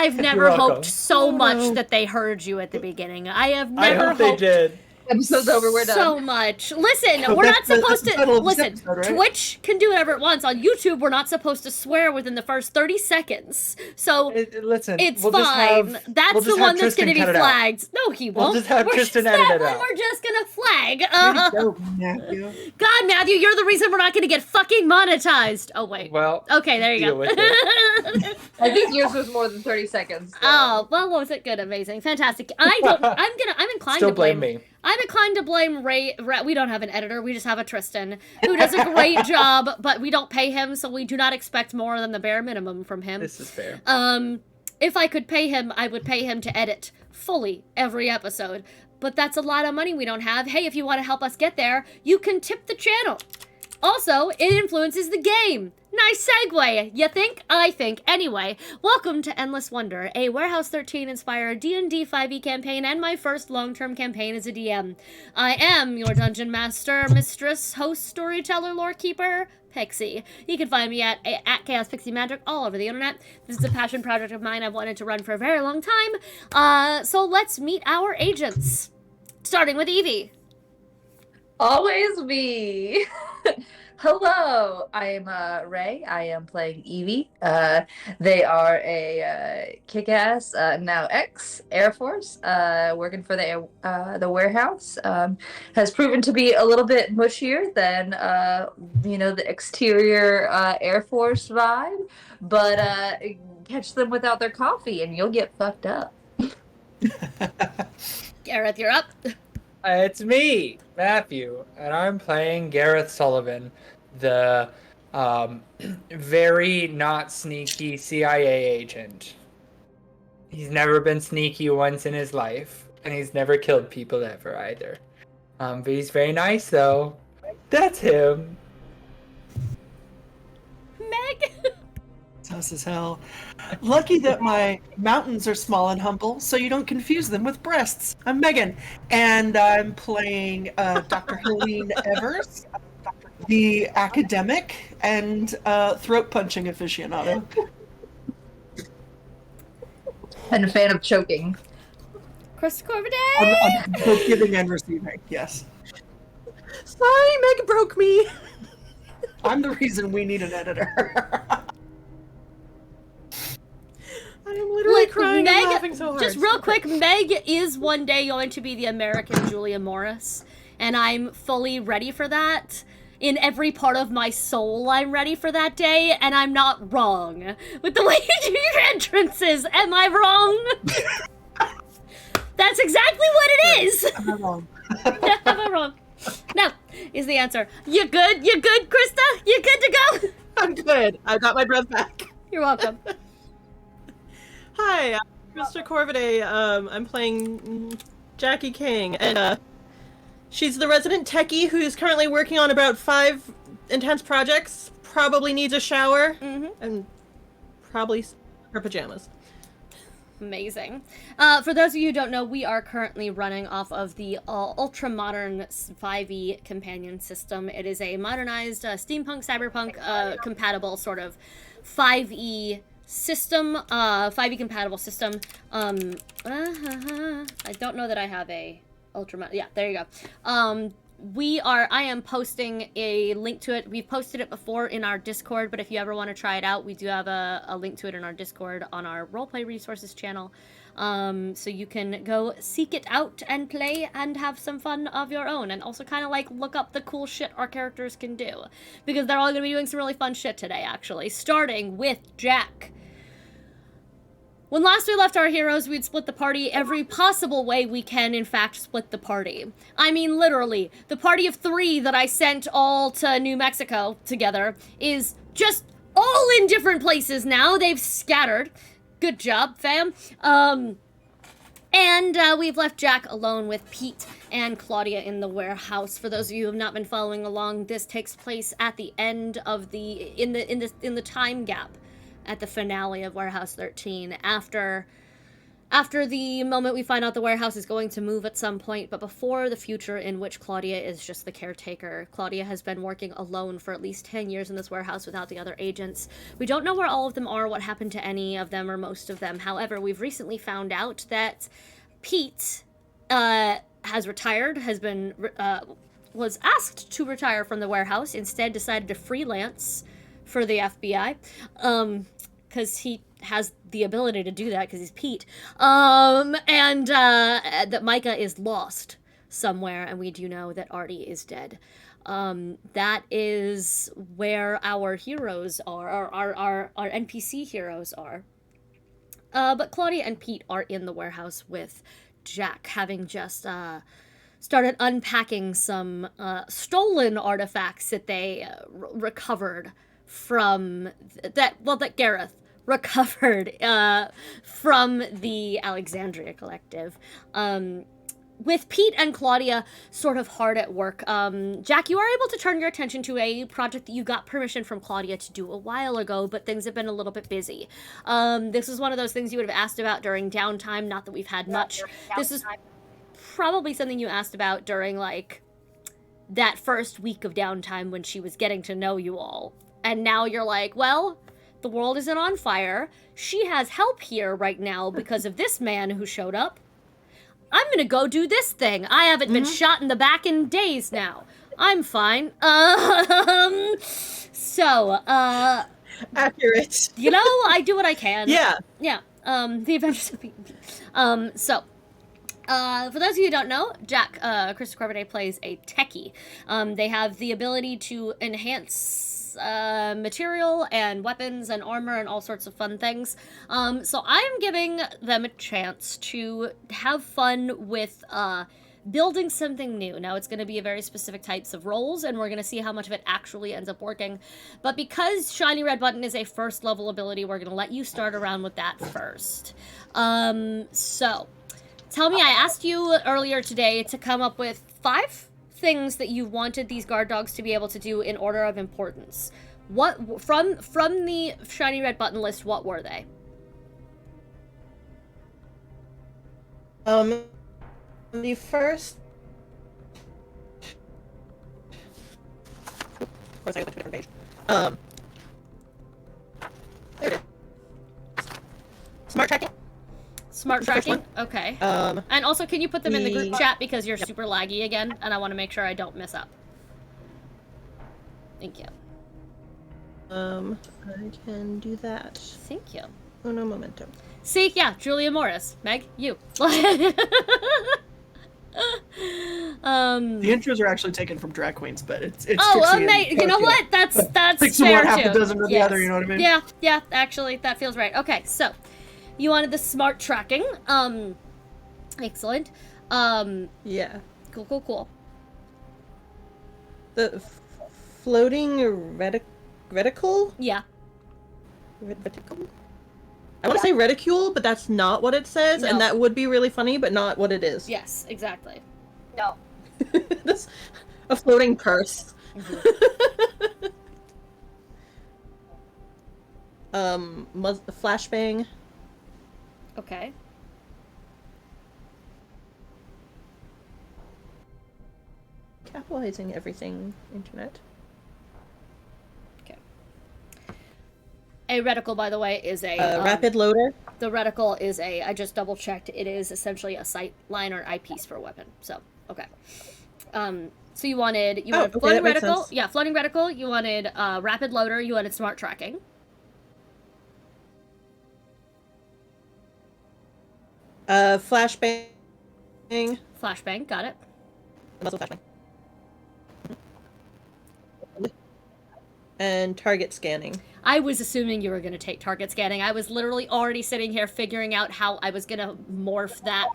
I've never hoped so much that they heard you at the beginning. I have never hope they did. Episode's over, we're done. So much. Listen, we're not supposed to. Listen, episode, right? Twitch can do whatever it wants. On YouTube, we're not supposed to swear within the first 30 seconds. So Listen, it's we'll fine. That's the one that's going to be cut it out. flagged. No, he won't. We'll just have We're Tristan just- edit that it one out. We're just going to flag. Go, Matthew. God, Matthew, you're the reason we're not going to get fucking monetized. Oh, wait. Well, Okay, there you deal go. with it. I think yours was more than 30 seconds. So. Oh, well, was it good? Amazing. Fantastic. I'm inclined Still to blame me. I'm inclined to blame Ray. We don't have an editor. We just have a Tristan who does a great job, but we don't pay him, so we do not expect more than the bare minimum from him. This is fair. If I could pay him, I would pay him to edit fully every episode. But that's a lot of money we don't have. Hey, if you want to help us get there, you can tip the channel. Also, it influences the game. Nice segue, you think? I think. Anyway, welcome to Endless Wonder, a Warehouse 13 inspired D&D 5e campaign and my first long-term campaign as a DM. I am your dungeon master, mistress, host, storyteller, lore keeper, Pixie. You can find me at Chaos Pixie Magic all over the internet. This is a passion project of mine I've wanted to run for a very long time. So let's meet our agents. Starting with Evie. Always me. Hello, I'm Ray. I am playing Evie. They are a kick-ass, now ex-Air Force, working for the warehouse. Has proven to be a little bit mushier than, the exterior Air Force vibe. But catch them without their coffee and you'll get fucked up. Gareth, you're up. It's me, Matthew, and I'm playing Gareth Sullivan, the very not sneaky CIA agent. He's never been sneaky once in his life, and he's never killed people ever either. But he's very nice, though. That's him. Meg. Sus as hell. Lucky that my mountains are small and humble, so you don't confuse them with breasts. I'm Megan, and I'm playing Dr. Helene Evers, the academic and throat-punching aficionado. And a fan of choking. Chris Corviday. I'm both giving and receiving, yes. Sorry, Meg broke me. I'm the reason we need an editor. I'm literally crying Meg, and laughing so hard. Just real quick, Meg is one day going to be the American Julia Morris, and I'm fully ready for that. In every part of my soul, I'm ready for that day, and I'm not wrong. With the way you do your entrances, am I wrong? That's exactly what it is! Am I wrong? Am I wrong? No, is the answer. You good? You good, Krista? You good to go? I'm good. I got my breath back. You're welcome. Hi, I'm Mr. Corviday. I'm playing Jackie King, and she's the resident techie who's currently working on about 5 intense projects. Probably needs a shower, and probably her pajamas. Amazing. For those of you who don't know, we are currently running off of the ultra-modern 5e companion system. It is a modernized steampunk, cyberpunk compatible sort of 5e system, 5e compatible system. I don't know that I have a yeah, there you go. I am posting a link to it. We've posted it before in our Discord, but if you ever want to try it out, we do have a link to it in our Discord on our Roleplay Resources channel. So you can go seek it out and play and have some fun of your own, and also kind of like look up the cool shit our characters can do, because they're all going to be doing some really fun shit today, actually, starting with Jack. When last we left our heroes, we'd split the party every possible way we can, in fact, split the party. I mean, literally. The party of 3 that I sent all to New Mexico together is just all in different places now. They've scattered. Good job, fam. And we've left Jack alone with Pete and Claudia in the warehouse. For those of you who have not been following along, this takes place at the end of in the time gap at the finale of Warehouse 13, after after the moment we find out the warehouse is going to move at some point, but before the future in which Claudia is just the caretaker. Claudia has been working alone for at least 10 years in this warehouse without the other agents. We don't know where all of them are, what happened to any of them or most of them. However, we've recently found out that Pete has retired, was asked to retire from the warehouse, instead decided to freelance for the FBI, because he has the ability to do that because he's Pete. And that Micah is lost somewhere, and we do know that Artie is dead. That is where our heroes are, our NPC heroes are. But Claudia and Pete are in the warehouse with Jack, having just started unpacking some stolen artifacts that they recovered from that Gareth recovered from the Alexandria Collective. With Pete and Claudia sort of hard at work, Jack, you are able to turn your attention to a project that you got permission from Claudia to do a while ago, but things have been a little bit busy. This is one of those things you would have asked about during downtime, not that we've had much. This is probably something you asked about during, like, that first week of downtime when she was getting to know you all. And now you're like, well, the world isn't on fire. She has help here right now because of this man who showed up. I'm gonna go do this thing. I haven't been shot in the back in days now. I'm fine. Accurate. You know, I do what I can. Yeah. Yeah. The Avengers of Pete. For those of you who don't know, Jack, Christopher Corbidet plays a techie. They have the ability to enhance material and weapons and armor and all sorts of fun things. So I'm giving them a chance to have fun with building something new. Now, it's going to be a very specific types of roles, and we're going to see how much of it actually ends up working. But because Shiny Red Button is a first level ability, we're going to let you start around with that first. So, tell me, I asked you earlier today to come up with 5 things that you wanted these guard dogs to be able to do in order of importance. What from the Shiny Red Button list, what were they? The first. Of course, I went to a different page. There it is. Smart tracking. Smart tracking? Okay. And also, can you put them in the group chat because you're super laggy again, and I want to make sure I don't mess up. Thank you. I can do that. Thank you. Uno momento. See, yeah, Julia Morris. Meg, you. The intros are actually taken from Drag Queens, but it's mate, you know what? That's Takes fair one half too. a dozen of the other, you know what I mean? Yeah, actually, that feels right. Okay, so you wanted the smart tracking. Excellent. Yeah. Cool. The floating reticle? Yeah. Reticle? I want to say reticule, but that's not what it says, No. and that would be really funny, but not what it is. Yes, exactly. No. That's a floating purse. Flashbang. Okay. Capitalizing everything, internet. A reticle, by the way, is a rapid loader. The reticle is I just double checked. It is essentially a sight line or eyepiece for a weapon. So okay. So you wanted floating reticle. Sense. Yeah, floating reticle. You wanted rapid loader. You wanted smart tracking. Flashbang. Flashbang. Got it. Muzzle flashbang. And target scanning. I was assuming you were going to take target scanning. I was literally already sitting here figuring out how I was going to morph that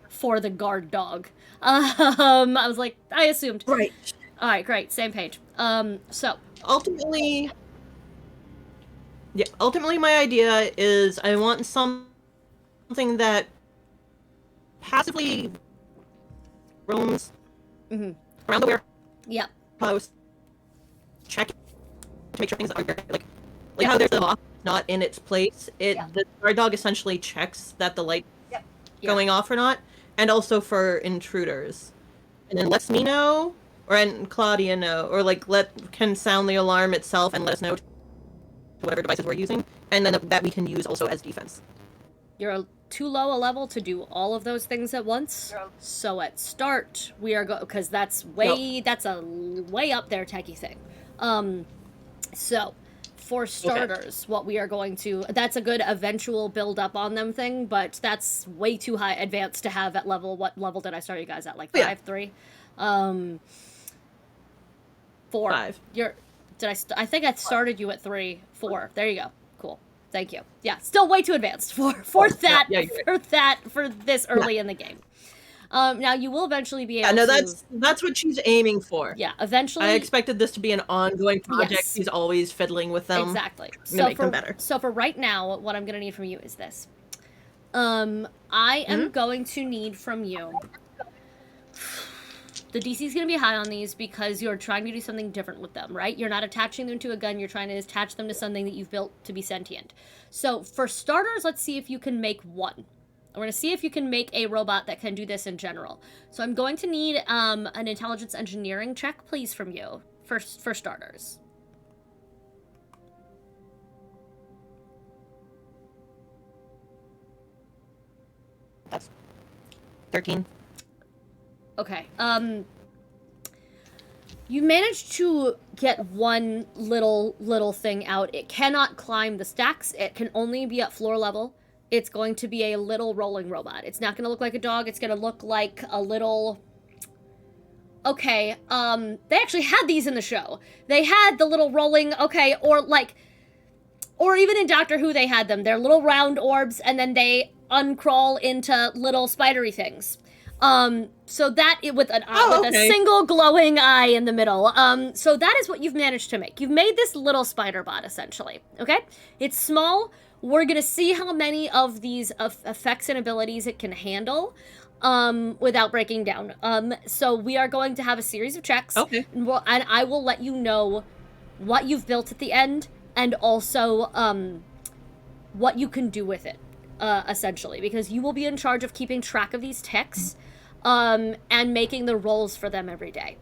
for the guard dog. I was like, I assumed. Right. All right, great. Same page. So ultimately, my idea is I want something that passively roams around the warehouse. Yep. Checking to make sure things are like how there's the lock not in its place. The guard dog essentially checks that the light going off or not, and also for intruders. And then lets me know, and Claudia know, or like can sound the alarm itself and let us know whatever devices we're using, and then that we can use also as defense. You're too low a level to do all of those things at once. So at start, we are because that's a way up there techie thing. So for starters, what we are going to that's a good eventual build up on them thing, but that's way too high advanced to have at level. What level did I start you guys at? Like 5, 3, 4. 5. I think I started you at 3, 4. There you go. Cool. Thank you. Yeah, still way too advanced for this early in the game. Now you will eventually be able to... Yeah, no, that's what she's aiming for. Yeah, eventually... I expected this to be an ongoing project. Yes. She's always fiddling with them. Exactly. To make them better. So for right now, what I'm going to need from you is this. I am going to need from you... The DC is going to be high on these because you're trying to do something different with them, right? You're not attaching them to a gun. You're trying to attach them to something that you've built to be sentient. So for starters, let's see if you can make one. We're going to see if you can make a robot that can do this in general. So I'm going to need an intelligence engineering check, please, from you for starters. That's 13. Okay. You managed to get one little thing out. It cannot climb the stacks. It can only be at floor level. It's going to be a little rolling robot. It's not going to look like a dog. It's going to look like a little... Okay, they actually had these in the show. They had the little rolling, okay, or even in Doctor Who they had them. They're little round orbs, and then they uncrawl into little spidery things. So that with a single glowing eye in the middle. So that is what you've managed to make. You've made this little spider bot, essentially. Okay? It's small. We're gonna see how many of these effects and abilities it can handle, without breaking down. So we are going to have a series of checks. Okay. And I will let you know what you've built at the end, and also, what you can do with it, essentially. Because you will be in charge of keeping track of these techs, and making the rolls for them every day.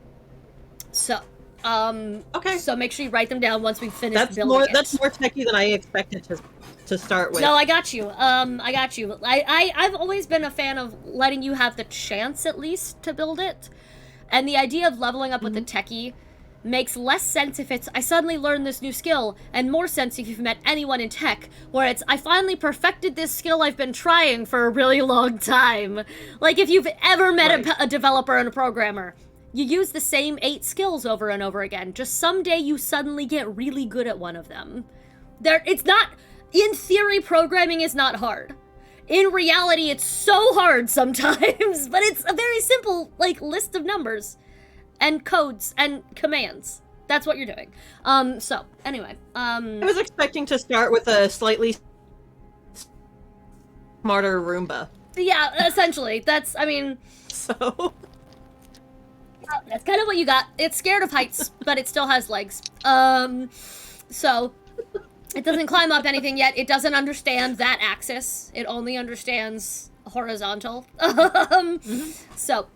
So, okay. So make sure you write them down once we finish building it. That's more techy than I expected to start with. No, I got you. I've always been a fan of letting you have the chance, at least, to build it. And the idea of leveling up with the techie makes less sense if it's, I suddenly learned this new skill, and more sense if you've met anyone in tech, where it's, I finally perfected this skill I've been trying for a really long time. Like, if you've ever met a developer and a programmer, you use the same 8 skills over and over again. Just someday you suddenly get really good at one of them. It's not, in theory, programming is not hard. In reality, it's so hard sometimes, but it's a very simple, list of numbers. And codes and commands. That's what you're doing. So, anyway. I was expecting to start with a slightly smarter Roomba. Yeah, essentially. That's kind of what you got. It's scared of heights, but it still has legs. So, it doesn't climb up anything yet. It doesn't understand that axis. It only understands horizontal. So...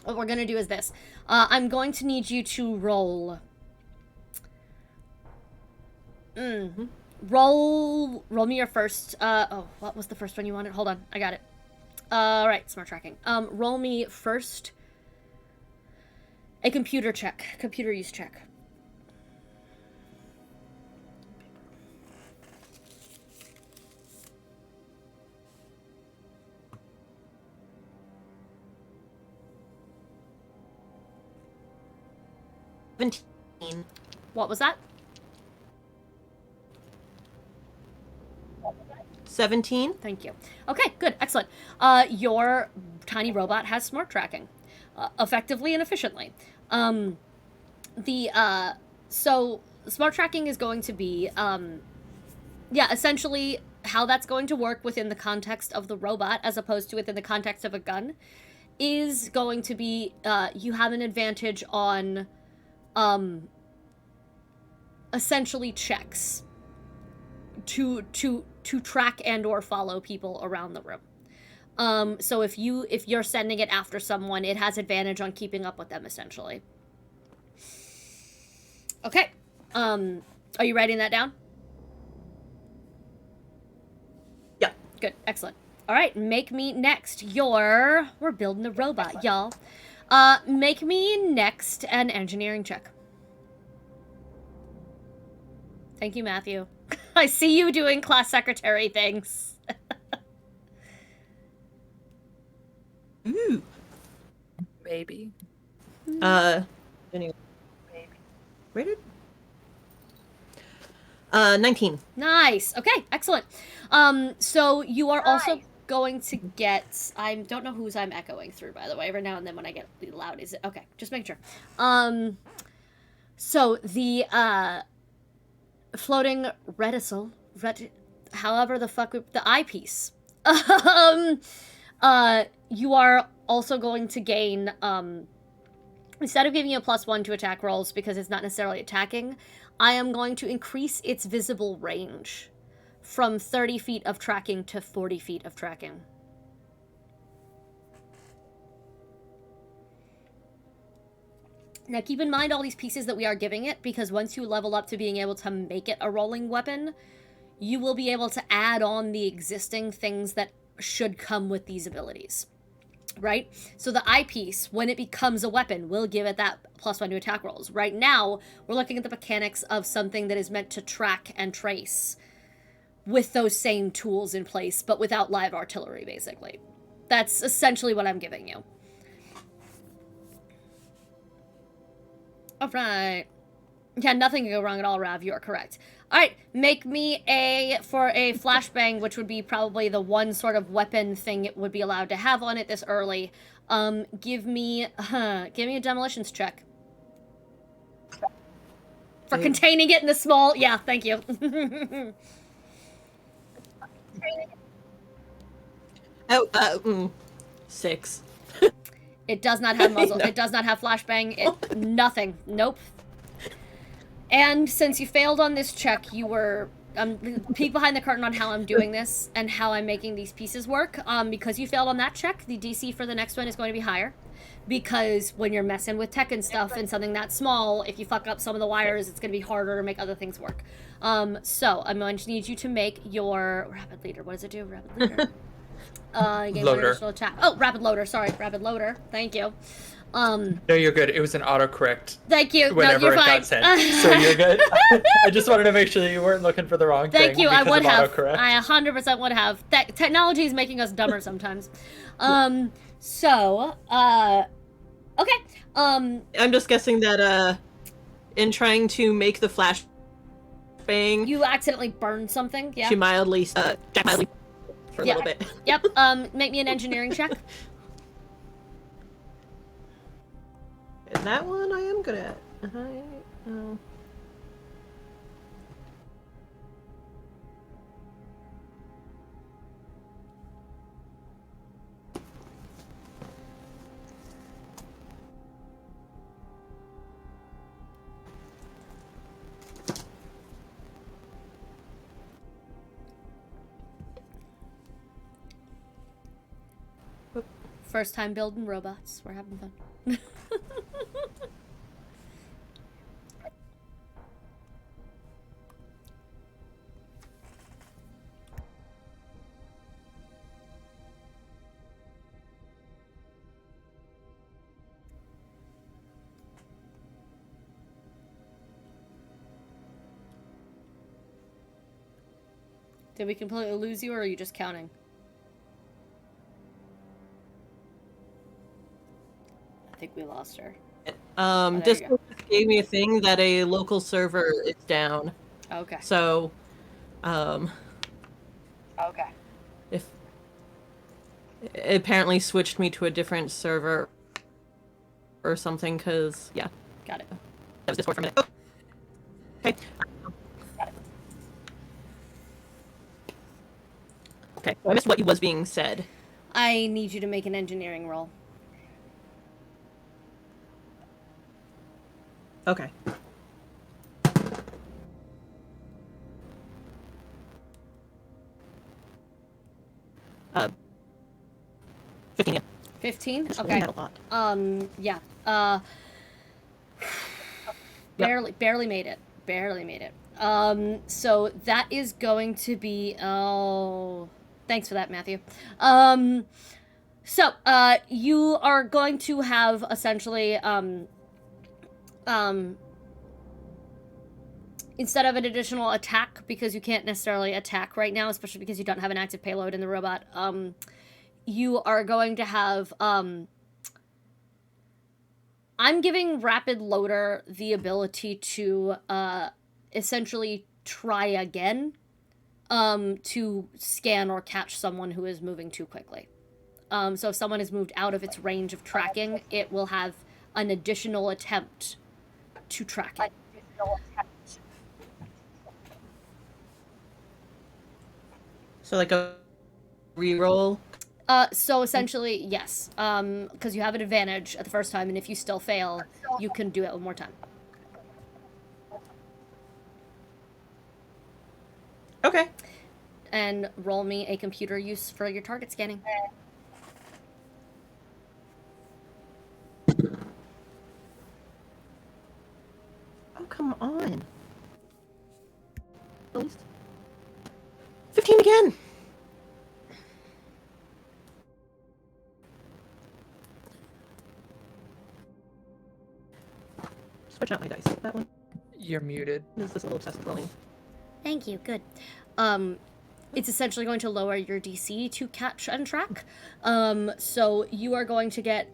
what we're gonna do is this. I'm going to need you to roll. Roll me your first, what was the first one you wanted? Hold on, I got it. Right, smart tracking. Roll me first a computer use check. What was that? 17. Thank you. Okay, good, excellent. Your tiny robot has smart tracking, effectively and efficiently. So smart tracking is going to be, essentially how that's going to work within the context of the robot as opposed to within the context of a gun is going to be, you have an advantage on, essentially checks to track and or follow people around the room. So if you're sending it after someone, it has advantage on keeping up with them essentially. Okay. Are you writing that down? Yeah. Good. Excellent. All right, make me next we're building a robot, y'all. Make me next an engineering check. Thank you, Matthew. I see you doing class secretary things. Ooh. Maybe. Anyway. Rated? 19. Nice. Okay, excellent. So you are also going to get. I don't know whose I'm echoing through, by the way. Every now and then when I get loud, is it okay? Just making sure. So the floating however the fuck the eyepiece. You are also going to gain instead of giving you a +1 to attack rolls because it's not necessarily attacking, I am going to increase its visible range from 30 feet of tracking to 40 feet of tracking. Now keep in mind all these pieces that we are giving it, because once you level up to being able to make it a rolling weapon, you will be able to add on the existing things that should come with these abilities. Right? So the eyepiece, when it becomes a weapon, will give it that +1 to attack rolls. Right now, we're looking at the mechanics of something that is meant to track and trace with those same tools in place, but without live artillery, basically. That's essentially what I'm giving you. Alright. Yeah, nothing can go wrong at all, Rav. You are correct. Alright, make me for a flashbang, which would be probably the one sort of weapon thing it would be allowed to have on it this early. Give me a demolitions check. For containing it in the small... Yeah, thank you. 6. It does not have muzzle. No. It does not have flashbang. Nothing. Nope. And since you failed on this check, you were peek behind the curtain on how I'm doing this and how I'm making these pieces work. Because you failed on that check, the DC for the next one is going to be higher. Because when you're messing with tech and stuff and something that small, if you fuck up some of the wires, it's going to be harder to make other things work. So I'm going to need you to make your rapid leader. What does it do? Rapid leader. You gain one Loader. additional attack. Oh, rapid loader. Sorry, rapid loader. Thank you. No, you're good. It was an autocorrect Thank you. whenever no, you're it fine. got sent. So you're good. I just wanted to make sure that you weren't looking for the wrong thing. Thank you. I because would of have. autocorrect. I 100% would have. Technology is making us dumber sometimes. So, okay. I'm just guessing that, in trying to make the flash bang, You accidentally burned something. Yeah. she mildly, Jack mildly for a Yeah. little bit. Yep. Make me an engineering check. And that one I am good at. First time building robots. We're having fun. Did we completely lose you, or are you just counting? I think we lost her. there you Discord gave me a thing that a local server is down. Okay. So, Okay. if it apparently switched me to a different server or something, because yeah, Got it. that was Discord for a minute. Oh. Okay. Okay, I missed what was being said. I need you to make an engineering roll. Okay. 15. Yeah. 15? It's Okay. not a lot. Yeah. Barely made it. Barely made it. So that is going to be, oh, thanks for that, Matthew. So, you are going to have essentially, instead of an additional attack, because you can't necessarily attack right now, especially because you don't have an active payload in the robot, you are going to have, I'm giving Rapid Loader the ability to, essentially try again, to scan or catch someone who is moving too quickly. So if someone is moved out of its range of tracking, it will have an additional attempt to track it. So like a reroll. So essentially, yes, because you have an advantage at the first time, and if you still fail, you can do it one more time. Okay. And roll me a computer use for your target scanning. Oh, come on. At least 15 again. Switch out my dice. That one You're muted. is this little obsessive rolling. Thank you. Good. It's essentially going to lower your DC to catch and track. So you are going to get,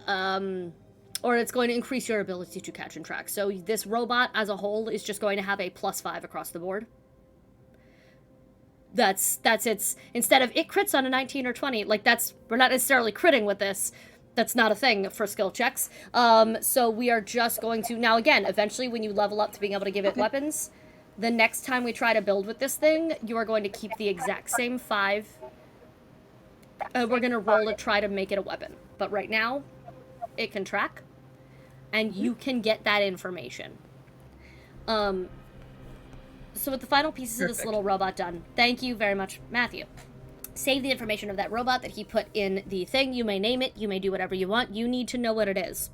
or it's going to increase your ability to catch and track. So this robot as a whole is just going to have a +5 across the board. That's its, instead of it crits on a 19 or 20, like we're not necessarily critting with this. That's not a thing for skill checks. So we are just going to, now again, eventually when you level up to being able to give it weapons, the next time we try to build with this thing, you are going to keep the exact same 5. We're going to roll to try to make it a weapon. But right now, it can track, and you can get that information. So with the final pieces of this little robot done, thank you very much, Matthew. Save the information of that robot that he put in the thing. You may name it. You may do whatever you want. You need to know what it is.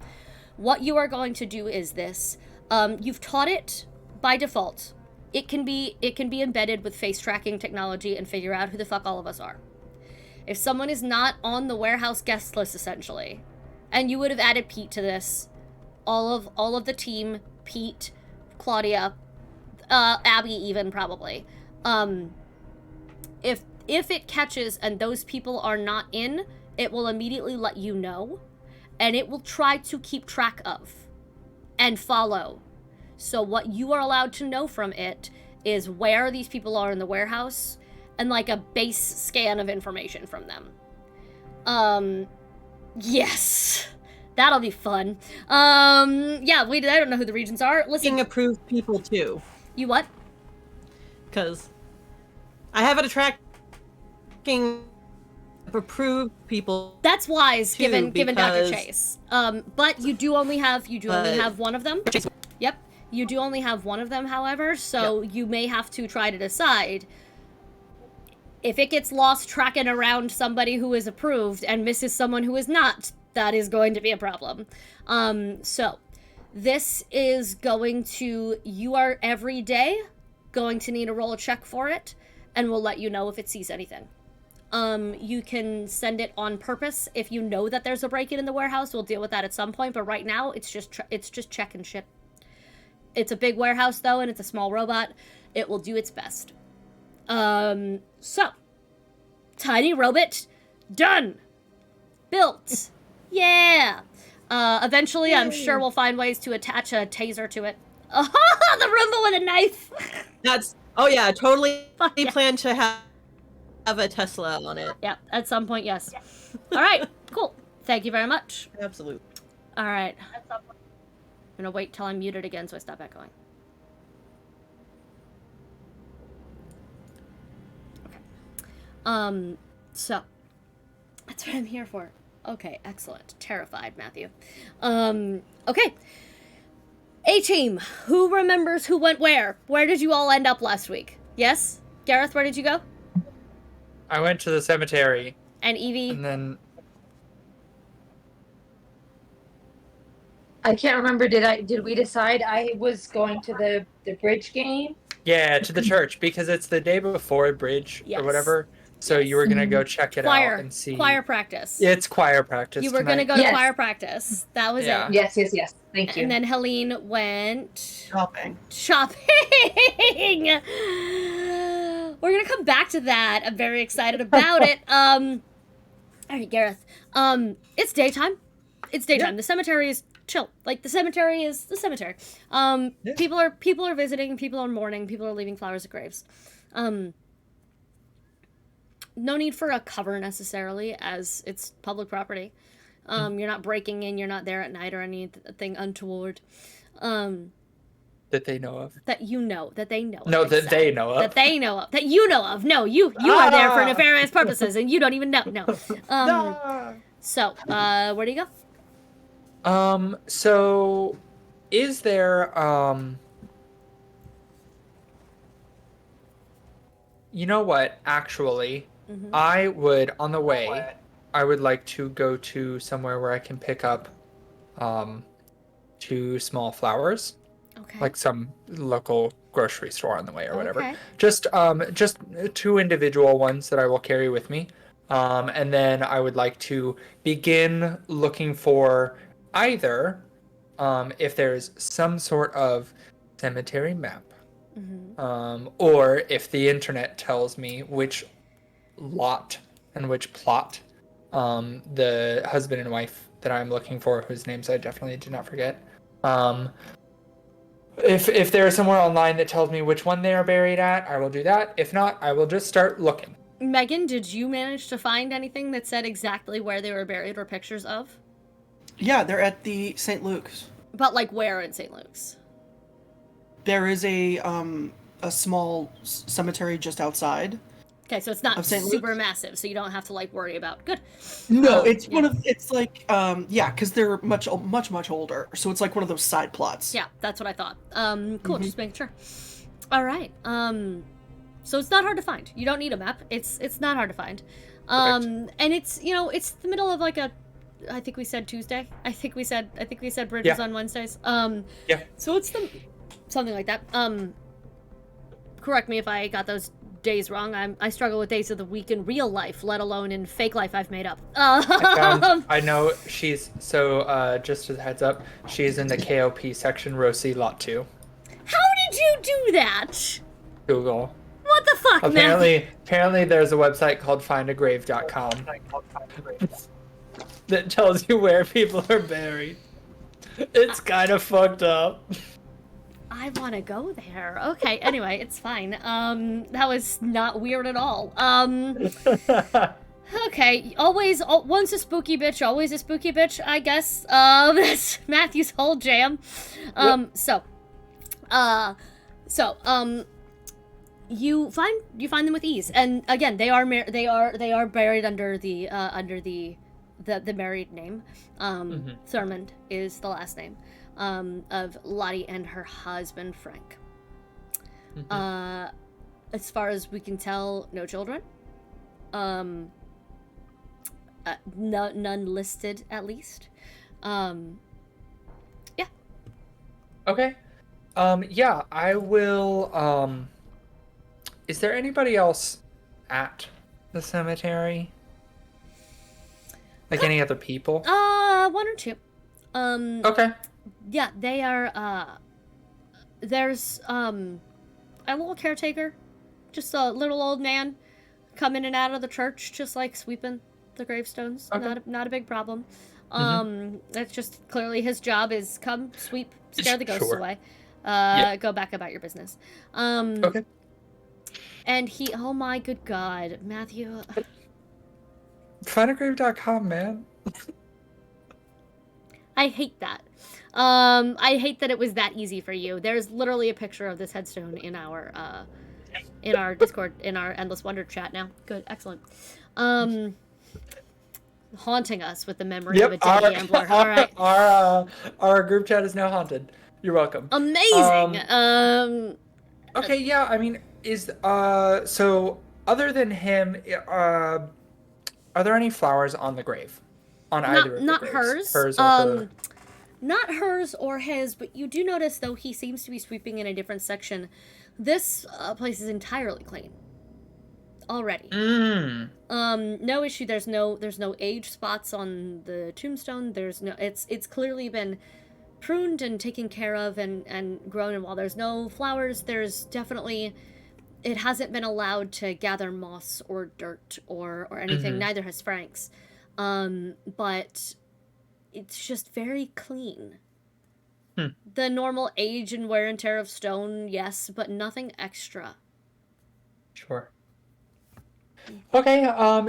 What you are going to do is this. You've taught it by default. It can be embedded with face tracking technology and figure out who the fuck all of us are. If someone is not on the warehouse guest list, essentially, and you would have added Pete to this, all of the team, Pete, Claudia, Abby even probably, if it catches and those people are not in, it will immediately let you know, and it will try to keep track of and follow. So what you are allowed to know from it is where these people are in the warehouse and like a base scan of information from them. Yes. That'll be fun. Yeah, I don't know who the regions are. Listen. Being approved people too. You what? Because I have it attracting approved people. That's wise, too, given Dr. because- Chase. But you do only have one of them. Yep. You do only have one of them, however, so you may have to try to decide if it gets lost tracking around somebody who is approved and misses someone who is not. That is going to be a problem. So this is going to, you are every day going to need to roll a check for it, and we'll let you know if it sees anything. You can send it on purpose if you know that there's a break-in in the warehouse. We'll deal with that at some point, but right now it's just check and ship. It's a big warehouse though, and it's a small robot. It will do its best. So tiny robot done, built. Yeah. Eventually, I'm sure we'll find ways to attach a taser to it. The Roomba with a knife. Oh yeah, totally Fuck yeah. plan to have a Tesla on it. Yeah, at some point, yes. All right, cool. Thank you very much. Absolutely. All right. I'm gonna wait till I'm muted again so I stop echoing. Okay. So that's what I'm here for. Okay, excellent. Terrified, Matthew. Okay. A-team, who remembers who went where? Where did you all end up last week? Yes? Gareth, where did you go? I went to the cemetery, And Evie? and then I can't remember. Did we decide I was going to the bridge game? Yeah, to the church because it's the day before bridge Yes. or whatever. So you were gonna go check it out and see. Choir practice. It's choir practice. You were tonight. gonna go to Yes. choir practice. That was Yeah. it. Yes, yes, yes. Thank you. And then Helene went Shopping. shopping. We're gonna come back to that. I'm very excited about it. All right, Gareth. It's daytime. It's daytime. Yeah. The cemetery is chill. Like the cemetery is the cemetery. Yeah. People are visiting. People are mourning. People are leaving flowers at graves. No need for a cover necessarily, as it's public property. You're not breaking in. You're not there at night or anything untoward. That they know of. That you know. That they know. No, of, that they know of. That they know of. That you know of. No, you are there for nefarious purposes, and you don't even know. No. So, where do you go? So is there you know what, actually, I would on the way I would like to go to somewhere where I can pick up 2 small flowers, Okay. like some local grocery store on the way or whatever. Okay. Just 2 individual ones that I will carry with me. And then I would like to begin looking for either if there's some sort of cemetery map, or if the internet tells me which lot and which plot the husband and wife that I'm looking for, whose names I definitely did not forget, if there is somewhere online that tells me which one they are buried at, I will do that. If not, I will just start looking. Megan, did you manage to find anything that said exactly where they were buried or pictures of? Yeah, they're at the St. Luke's. But like where in St. Luke's? There is a small cemetery just outside. Okay, so it's not Of St. super Luke's? massive, so you don't have to like worry about. Good. No, Oh, it's yeah. one of it's like yeah, because they're much older, so it's like one of those side plots. Yeah, that's what I thought. Cool, just making sure. All right. So it's not hard to find. You don't need a map. It's not hard to find. And it's it's the middle of like a. I think we said Tuesday. I think we said bridges Yeah. on Wednesdays. Yeah. So it's something like that. Correct me if I got those days wrong. I struggle with days of the week in real life, let alone in fake life I've made up. I know she's just as a heads up, she's in the KOP section, Rosie Lot 2. How did you do that? Google. What the fuck, man? Apparently there's a website called findagrave.com that tells you where people are buried. It's kind of fucked up. I want to go there. Okay, anyway, it's fine. That was not weird at all. Okay, once a spooky bitch, always a spooky bitch, I guess. That's Matthew's whole jam. You find them with ease, and again, they are buried under the married name. Thurmond is the last name of Lottie and her husband Frank. As far as we can tell, no children. None listed, at least. Yeah. Okay. Yeah, I will, is there anybody else at the cemetery? Like any other people? 1 or 2. Okay. Yeah, they are, there's, a little caretaker. Just a little old man come in and out of the church, just like sweeping the gravestones. Okay. Not a big problem. That's just clearly his job is come, sweep, scare the ghosts Sure. away. Yeah. Go back about your business. Okay. And oh my good God, Matthew. Findagrave.com, man. I hate that. I hate that it was that easy for you. There's literally a picture of this headstone in our Discord, in our Endless Wonder chat now. Good, excellent. Haunting us with the memory of a dead gambler. All right. Our group chat is now haunted. You're welcome. Amazing. Okay, yeah, I mean, so other than him, are there any flowers on the grave? On either of the not graves? hers. Hers or her? not hers or his, but you do notice, though he seems to be sweeping in a different section, this place is entirely clean. Already. No issue. There's no age spots on the tombstone. It's clearly been pruned and taken care of and grown, and while there's no flowers, there's definitely, it hasn't been allowed to gather moss or dirt or anything. Neither has Frank's. But it's just very clean. The normal age and wear and tear of stone, yes, but nothing extra. Sure. Okay,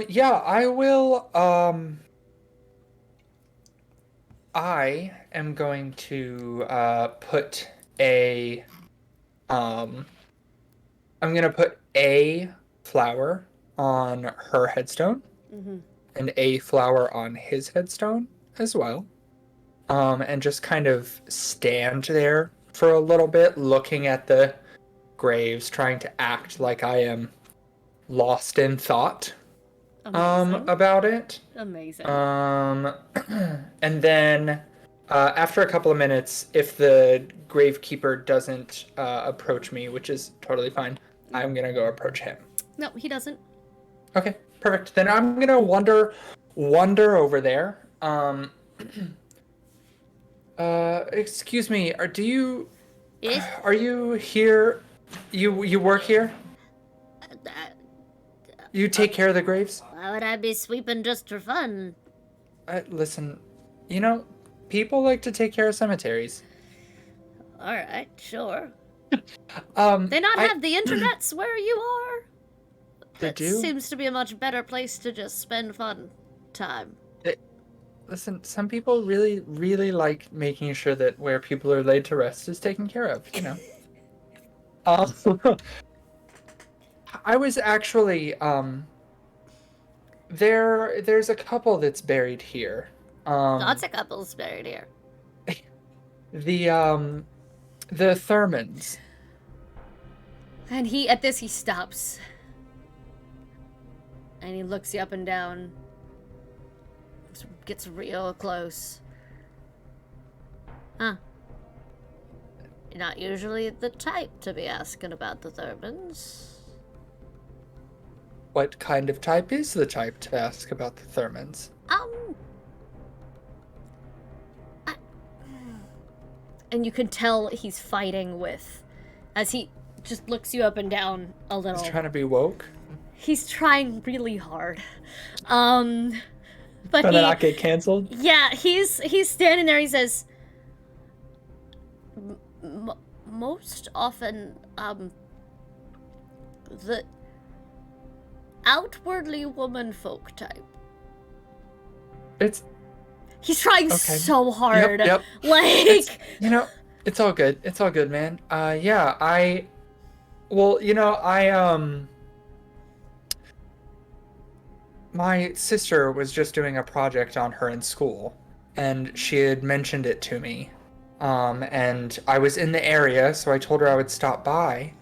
yeah, I will, I am going to, put I'm gonna put a flower on her headstone, and a flower on his headstone as well, and just kind of stand there for a little bit, looking at the graves, trying to act like I am lost in thought about it. Amazing. And then after a couple of minutes, if the gravekeeper doesn't approach me, which is totally fine, I'm gonna go approach him. No, he doesn't. Okay, perfect. Then I'm gonna wander over there. Excuse me, are you here? You work here? You take care of the graves? Why would I be sweeping just for fun? Listen, people like to take care of cemeteries. Alright, sure. They not have the internets where you are? They That do? seems to be a much better place to just spend fun time. Listen, some people really, really like making sure that where people are laid to rest is taken care of, I was actually, there's a couple that's buried here. Lots of couples buried here. The Thurmans. And at this he stops. And he looks you up and down. Gets real close. Huh. You're not usually the type to be asking about the Thurmans. What kind of type is the type to ask about the Thurmans? And you can tell he's fighting with, as he just looks you up and down a little. He's trying to be woke. He's trying really hard. But Trying to not get canceled? Yeah, he's standing there. He says, most often, the outwardly womanfolk type. He's trying so hard. Yep. Like, It's all good. It's all good, man. My sister was just doing a project on her in school, and she had mentioned it to me. And I was in the area, so I told her I would stop by.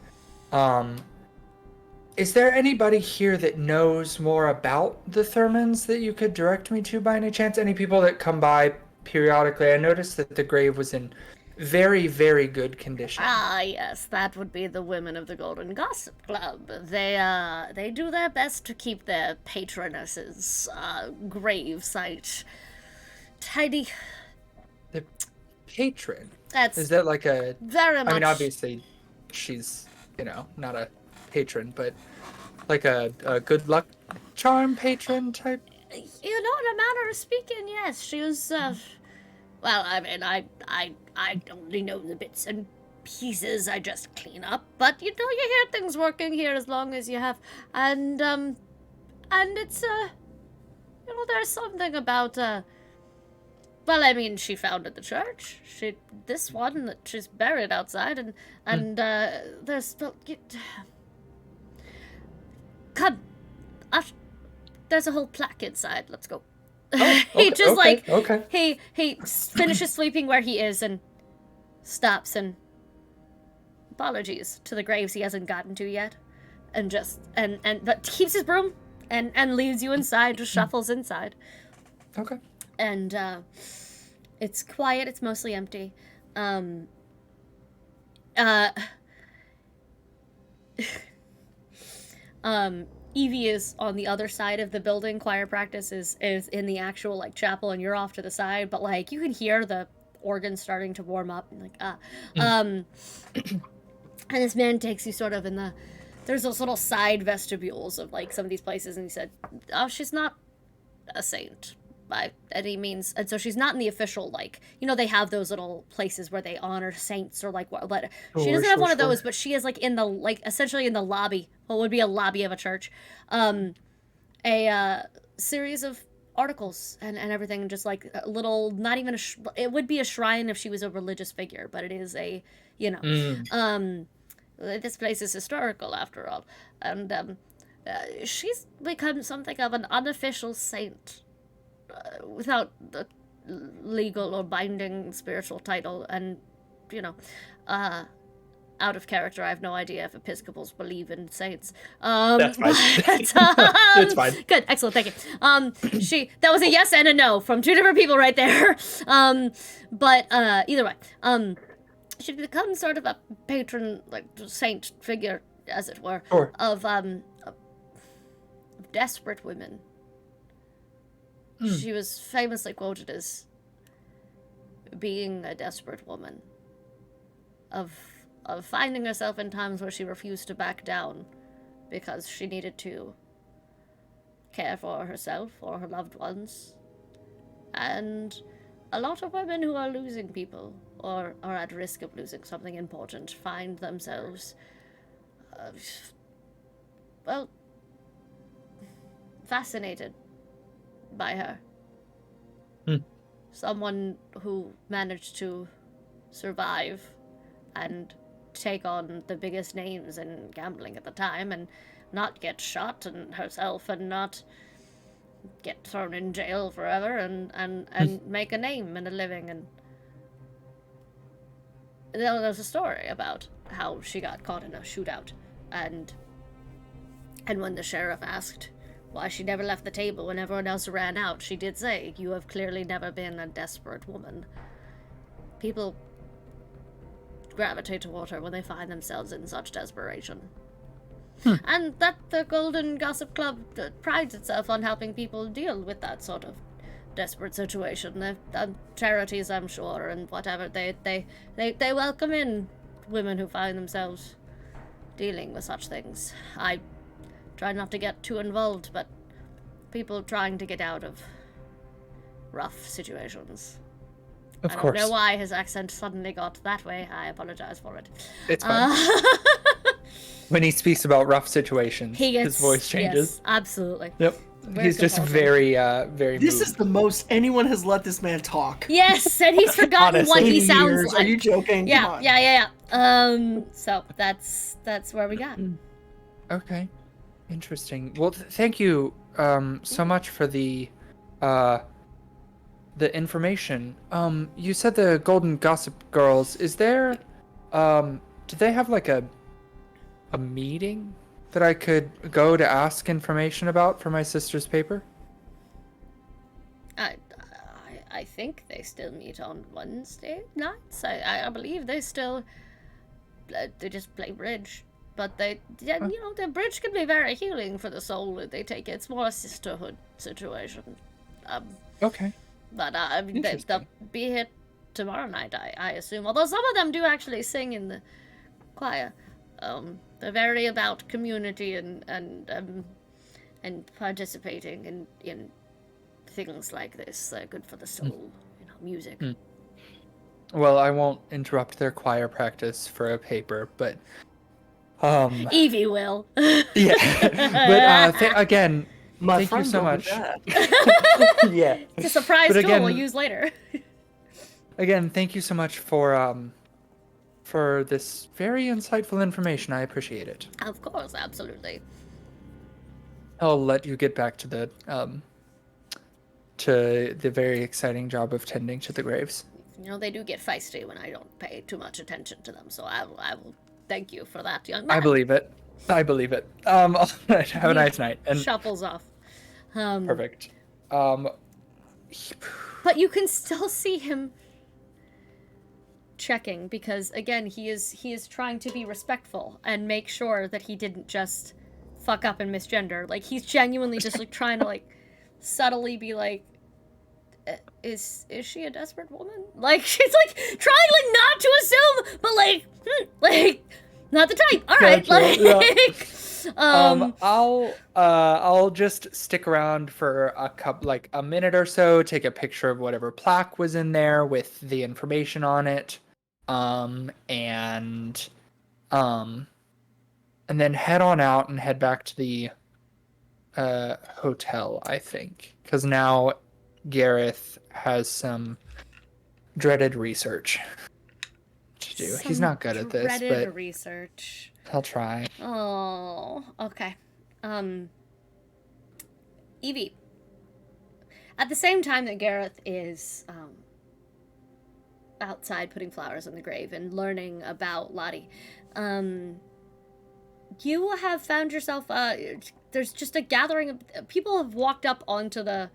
Is there anybody here that knows more about the Thurmans that you could direct me to by any chance? Any people that come by periodically? I noticed that the grave was in very, very good condition. Ah, yes, that would be the women of the Golden Gossip Club. They do their best to keep their patroness's grave site tidy. The patron? That's Is that like a... very much... I mean, obviously, she's, not a patron, but like a good luck charm patron type? In a manner of speaking, yes. She was, well, I mean, I only know the bits and pieces I just clean up, but, you hear things working here as long as you have, and it's, there's something about, well, I mean, she founded the church. This one that she's buried outside, and there's, come, there's a whole plaque inside. Let's go. He he finishes sleeping where he is and stops and apologies to the graves he hasn't gotten to yet, and but keeps his broom and leads you inside, just shuffles inside. Okay. And It's quiet. It's mostly empty. Uh, Evie is on the other side of the building. Choir practice is in the actual like chapel, and you're off to the side. But like you can hear the organ starting to warm up, and like and this man takes you sort of in the. There's those little side vestibules of like some of these places, and he said, "Oh, she's not a saint by any means, and so she's not in the official like they have those little places where they honor saints or like what. She doesn't have one of those, but she is like in the like essentially in the lobby. What would be a lobby of a church, a series of articles and everything, just like a little, not even it would be a shrine if she was a religious figure, but it is a this place is historical after all, and she's become something of an unofficial saint without the legal or binding spiritual title, and out of character. I have no idea if Episcopals believe in saints. That's fine. It's fine. Good, excellent, thank you. That was a yes and a no from two different people right there. But either way, she'd become sort of a patron, like saint figure, as it were, Sure. of desperate women. She was famously quoted as being a desperate woman, of finding herself in times where she refused to back down because she needed to care for herself or her loved ones. And a lot of women who are losing people or are at risk of losing something important find themselves, fascinated by her. Someone who managed to survive and take on the biggest names in gambling at the time and not get shot and herself and not get thrown in jail forever and make a name and a living. And there was a story about how she got caught in a shootout, and when the sheriff asked why she never left the table when everyone else ran out, she did say, "You have clearly never been a desperate woman." People gravitate toward her when they find themselves in such desperation. And that the Golden Gossip Club prides itself on helping people deal with that sort of desperate situation. They've done charities, I'm sure, and whatever. They welcome in women who find themselves dealing with such things. I try not to get too involved, but people trying to get out of rough situations. Of I course. don't know why his accent suddenly got that way. I apologize for it. It's fine. When he speaks about rough situations, his voice changes. Yes, absolutely. Yep. Very He's just composing. very This moved. is the most anyone has let this man talk. Yes, and he's forgotten what he 80 sounds years. like. Are you joking? Come on. Yeah. So that's where we got. Okay. Interesting. Well, thank you so much for the information. You said the Golden Gossip Girls. Is there do they have like a meeting that I could go to ask information about for my sister's paper? I think they still meet on Wednesday nights. I believe they still they just play bridge. But the bridge can be very healing for the soul that they take. It's more a sisterhood situation. Okay. But they'll Interesting. be here tomorrow night, I assume. Although some of them do actually sing in the choir. They're very about community and participating in things like this. They're good for the soul, music. Well, I won't interrupt their choir practice for a paper, but Evie will. yeah. But again, My thank you friend so told me much. that. Yeah. It's a surprise But tool again- we'll use later. Again, thank you so much for this very insightful information. I appreciate it. Of course, absolutely. I'll let you get back to the very exciting job of tending to the graves. They do get feisty when I don't pay too much attention to them, so I will thank you for that, young man. I believe it. All right, have a nice night. And Shuffles off. perfect. But you can still see him checking, because again, he is trying to be respectful and make sure that he didn't just fuck up and misgender. Like, he's genuinely just like trying to like subtly be like, is she a desperate woman? Like, she's like trying like not to assume, but like not the type. All right, Gotcha, like I'll just stick around for a minute or so, take a picture of whatever plaque was in there with the information on it, and then head on out and head back to the hotel, I think, because now Gareth has some dreaded research to do. He's not good at this, dreaded but research. he'll try. Oh, okay. Evie. At the same time that Gareth is outside putting flowers on the grave and learning about Lottie, you have found yourself, there's just a gathering of people have walked up onto the,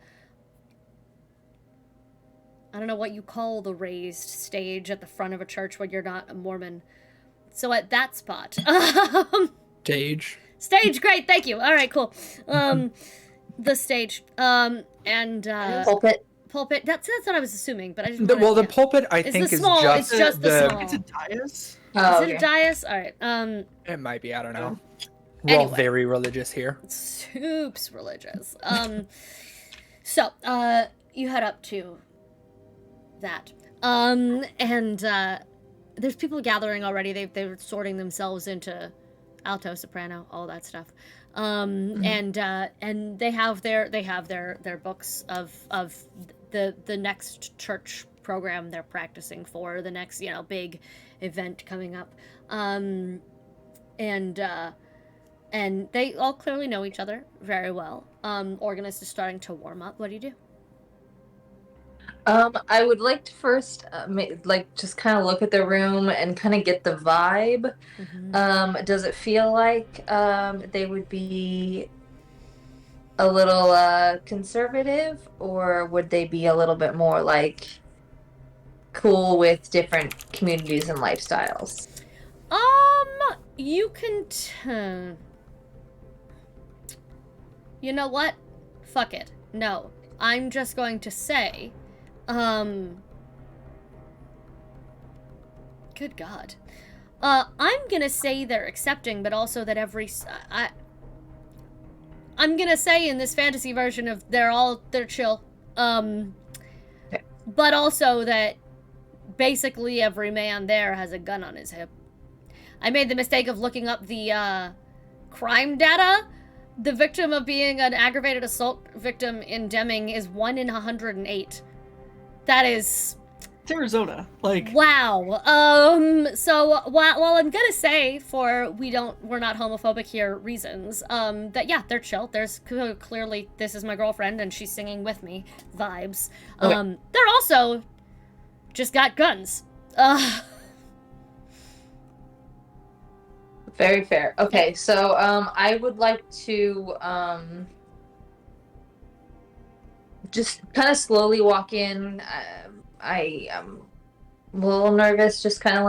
I don't know what you call the raised stage at the front of a church when you're not a Mormon. So at that spot, Stage, great, thank you. All right, cool. The stage, and pulpit. That's what I was assuming, but I didn't. The pulpit I It's think the is small. just It's just the small. It's a dais. Oh, Is it a dais? All right. It might be. I don't know. We're all Anyway. very religious here. Soups religious. So, you head up to that. And there's people gathering already. They're sorting themselves into alto, soprano, all that stuff. And they have their books of the next church program they're practicing for, the next, big event coming up. And they all clearly know each other very well. Organist is starting to warm up. What do you do? I would like to first, just kind of look at the room and kind of get the vibe. Mm-hmm. Does it feel like they would be a little conservative, or would they be a little bit more like cool with different communities and lifestyles? You can you know what? Fuck it. No. I'm just going to say, good God. I'm gonna say they're accepting, but also that I'm gonna say in this fantasy version of they're chill. But also that basically every man there has a gun on his hip. I made the mistake of looking up the crime data. The victim of being an aggravated assault victim in Deming is 1 in 108. That is... It's Arizona. Like... Wow. So while I'm gonna say for we're not homophobic here reasons, that yeah, they're chill. There's clearly this is my girlfriend and she's singing with me vibes. Okay. They're also just got guns. Very fair. Okay, so I would like to just kind of slowly walk in. I am a little nervous, just kind of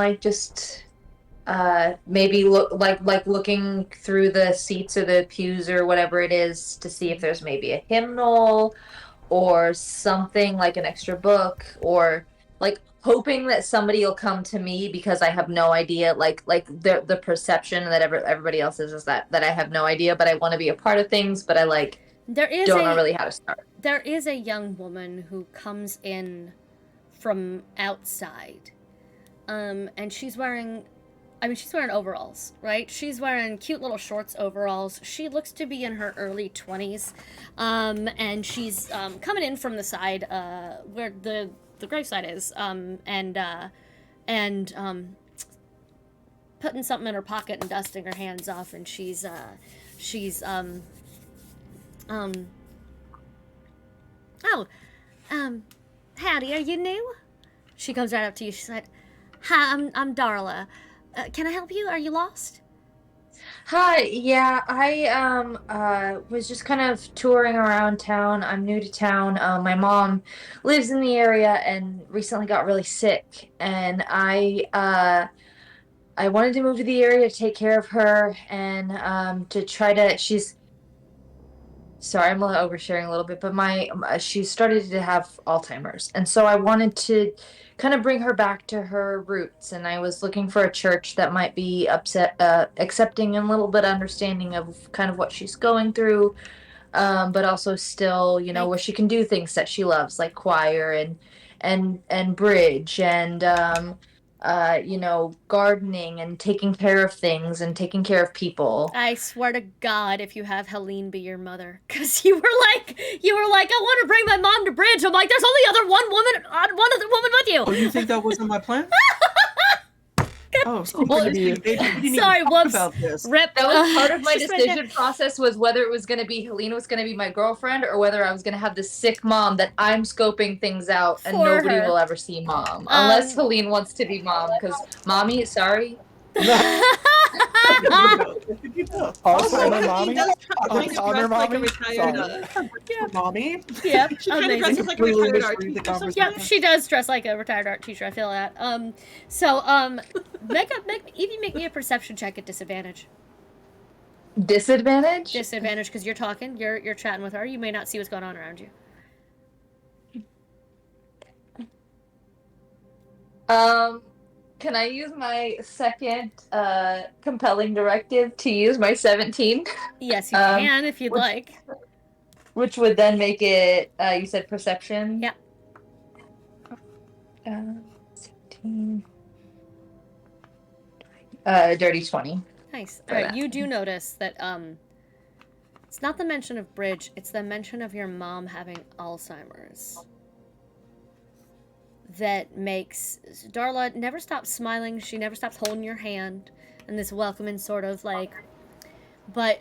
maybe looking through the seats or the pews or whatever it is to see if there's maybe a hymnal or something like an extra book, or like hoping that somebody will come to me because I have no idea, like the perception that everybody else is that I have no idea, but I want to be a part of things, but I don't know really how to start. There is a young woman who comes in from outside, and she's wearing overalls, right? She's wearing cute little shorts overalls. She looks to be in her early 20s, and she's coming in from the side where the graveside is, and putting something in her pocket and dusting her hands off, and she's howdy, are you new? She comes right up to you. She said, hi, I'm Darla. Can I help you? Are you lost? Hi, yeah, I was just kind of touring around town. I'm new to town. My mom lives in the area and recently got really sick, and I wanted to move to the area to take care of her and to try to she's sorry, I'm oversharing a little bit, but she started to have Alzheimer's, and so I wanted to kind of bring her back to her roots. And I was looking for a church that might be accepting and a little bit understanding of kind of what she's going through, but also still, where Like, she can do things that she loves, like choir and bridge and gardening and taking care of things and taking care of people. I swear to God, if you have Helene be your mother, because you were like, I want to bring my mom to bridge. I'm like, there's only one other woman with Oh, you. you think that wasn't my plan? Oh, so Well, they didn't even Sorry, talk whoops. about this. Rip. That was part of my she's right there. decision process was whether it was going to be Helene was going to be my girlfriend or whether I was going to have this sick mom that I'm scoping things out and For nobody her. will ever see mom unless Helene wants to be mom because mommy, sorry. It could be both. Alzheimer He mommy? does kind of Alzheimer dress like a mommy? retired. Sorry. Mommy. Yep, She kind of amazing. dresses like a Completely retired art misread the teacher sometimes. conversation. Yep, she does dress like a retired art teacher. I feel that. Evie, make me a perception check at disadvantage. Disadvantage? Disadvantage because you're talking, you're chatting with her. You may not see what's going on around you. Can I use my second compelling directive to use my 17? Yes, you Um, can if you'd which- like. Which would then make it, you said perception? Yeah. 17. Dirty 20. Nice. For All right, that. you do notice that it's not the mention of bridge; it's the mention of your mom having Alzheimer's. That makes Darla never stop smiling. She never stops holding your hand in this welcoming sort of like. But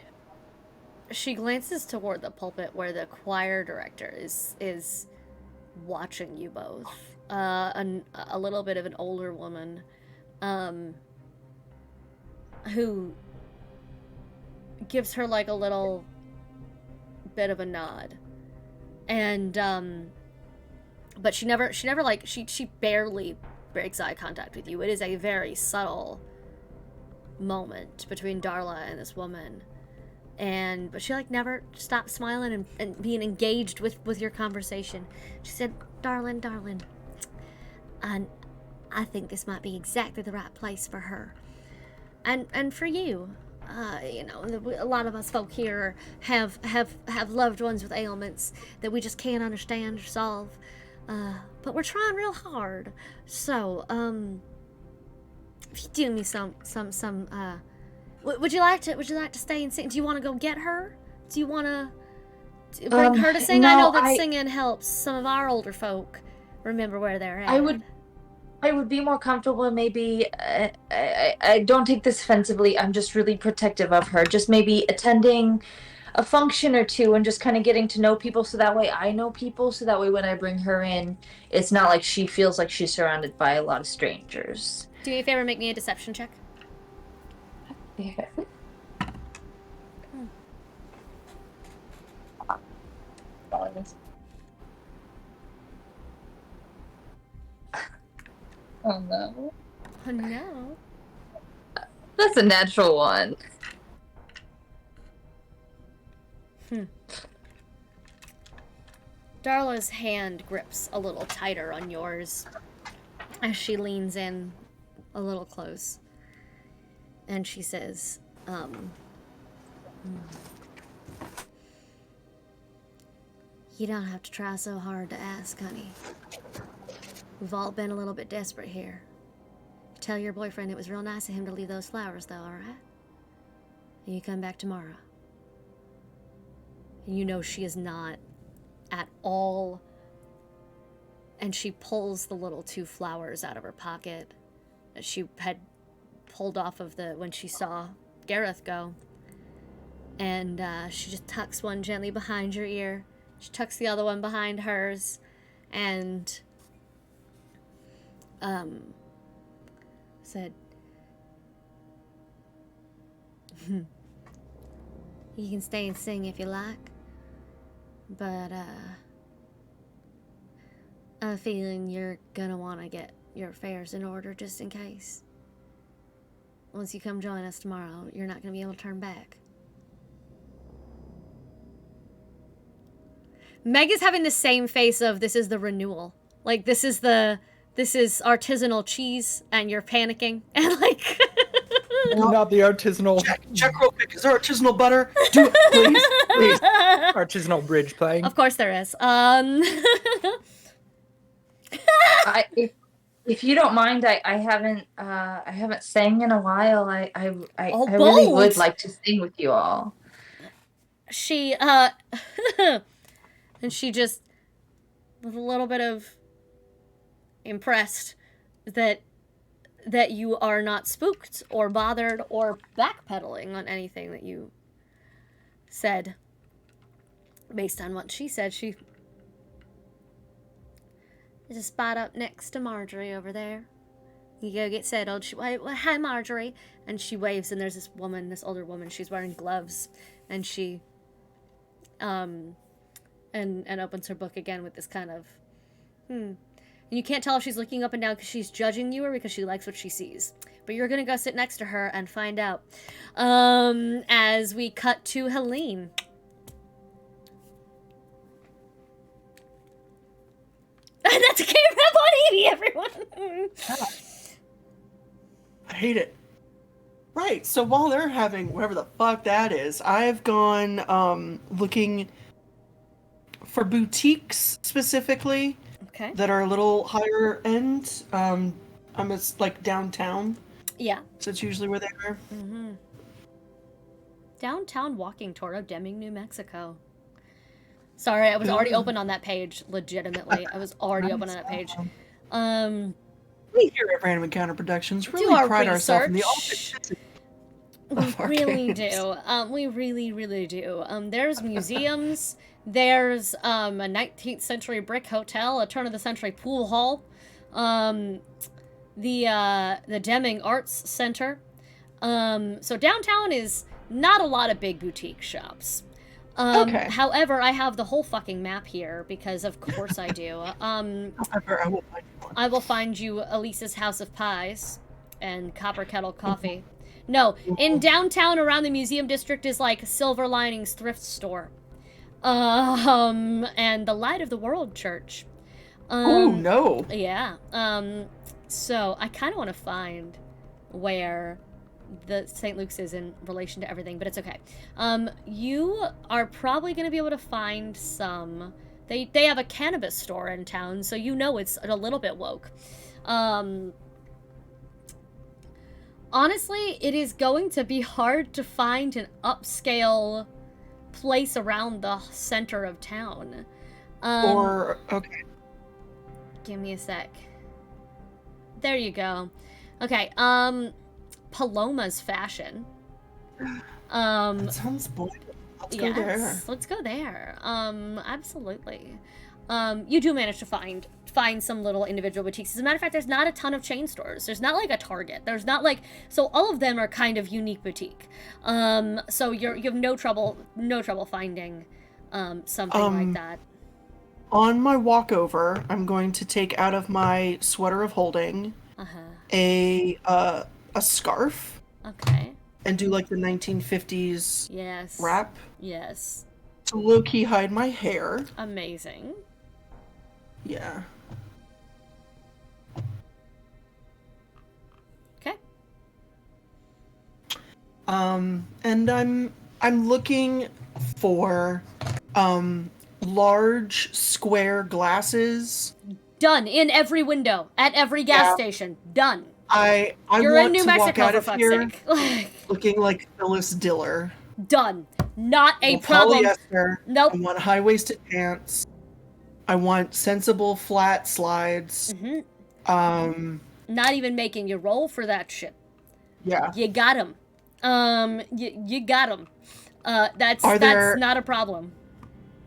she glances toward the pulpit where the choir director is watching you both. A little bit of an older woman, who gives her like a little bit of a nod, and but she never like she barely breaks eye contact with you. It is a very subtle moment between Darla and this woman, but she like never stopped smiling and being engaged with your conversation. She said, darling, I think this might be exactly the right place for her and for you. A lot of us folk here have loved ones with ailments that we just can't understand or solve, but we're trying real hard. So if you do me some would you like to stay and sing? Do you want to go get her? Do you want to bring her to sing? I know that singing helps some of our older folk remember where they're at. I would be more comfortable. Maybe I don't take this offensively. I'm just really protective of her. Just maybe attending a function or two and just kind of getting to know people, so that way I know people. So that way when I bring her in, it's not like she feels like she's surrounded by a lot of strangers. Do me a favor, make me a deception check. Yeah. Oh no. Oh no. That's a natural one. Darla's hand grips a little tighter on yours as she leans in a little close. And she says, you don't have to try so hard to ask, honey. We've all been a little bit desperate here. Tell your boyfriend it was real nice of him to leave those flowers, though, alright? And you come back tomorrow. And you know she is not at all. And she pulls the little 2 flowers out of her pocket that she had pulled off of when she saw Gareth go. And she just tucks one gently behind your ear. She tucks the other one behind hers. And said, You can stay and sing if you like. But, I have a feeling you're gonna want to get your affairs in order just in case. Once you come join us tomorrow, you're not gonna be able to turn back. Meg is having the same face of this is the renewal. Like, this is artisanal cheese, and you're panicking, and like... Not the artisanal Check real quick. Is there artisanal butter? Do it, please. Please. artisanal bridge playing. Of course there is. If you don't mind, I haven't sang in a while. I Oh, really bold. would like to sing with you all. She, and she just, with a little bit of impressed that you are not spooked or bothered or backpedaling on anything that you said. Based on what she said, there's a spot up next to Marjorie over there. You go get settled. Hi, Marjorie. And she waves, and there's this woman, this older woman. She's wearing gloves, and she, and opens her book again with this kind of, And you can't tell if she's looking up and down because she's judging you or because she likes what she sees. But you're gonna go sit next to her and find out. As we cut to Helene. And that's a K-Rap on Evie, everyone! I hate it. Right, so while they're having whatever the fuck that is, I've gone looking for boutiques specifically Okay. that are a little higher end. I'm like downtown, Yeah. so it's usually where they are. Mm-hmm. Downtown walking tour of Deming, New Mexico. Sorry, I was already open on that page, legitimately. I was already open on that page. We here at Random Encounter Productions really our pride ourselves in the research. authenticity We of our really games. do. We really, really do. There's museums. There's a 19th century brick hotel, a turn of the century pool hall, the Deming Arts Center. So downtown is not a lot of big boutique shops. Okay. However, I have the whole fucking map here because of course I do. However, I will find you one. I will find you Elisa's House of Pies and Copper Kettle Coffee. No, in downtown around the museum district is like Silver Linings Thrift Store. And the Light of the World Church. Oh no. Yeah. So I kind of want to find where the St. Luke's is in relation to everything, but it's okay. You are probably going to be able to find some. They have a cannabis store in town, so you know it's a little bit woke. Honestly, it is going to be hard to find an upscale place around the center of town. Okay. Give me a sec. There you go. Okay, Paloma's Fashion. That sounds boring. Let's go there. Let's go there. Absolutely. You do manage to find some little individual boutiques. As a matter of fact, there's not a ton of chain stores. There's not like a Target. There's not like, so all of them are kind of unique boutique. So you have no trouble finding something like that. On my walkover, I'm going to take out of my sweater of holding a scarf Okay. and do like the 1950s Yes. wrap Yes. to low-key hide my hair. Amazing. Yeah. Okay. And I'm looking for large square glasses. Done. In every window. At every gas station. Done. I You're want in New to walk Mexico, out for of fuck's here sake. looking like Phyllis Diller. Done. Not a With problem. polyester. Nope. I want high-waisted pants. I want sensible flat slides. Mm-hmm. Not even making you roll for that shit. Yeah. You got him. You got him. That's not a problem.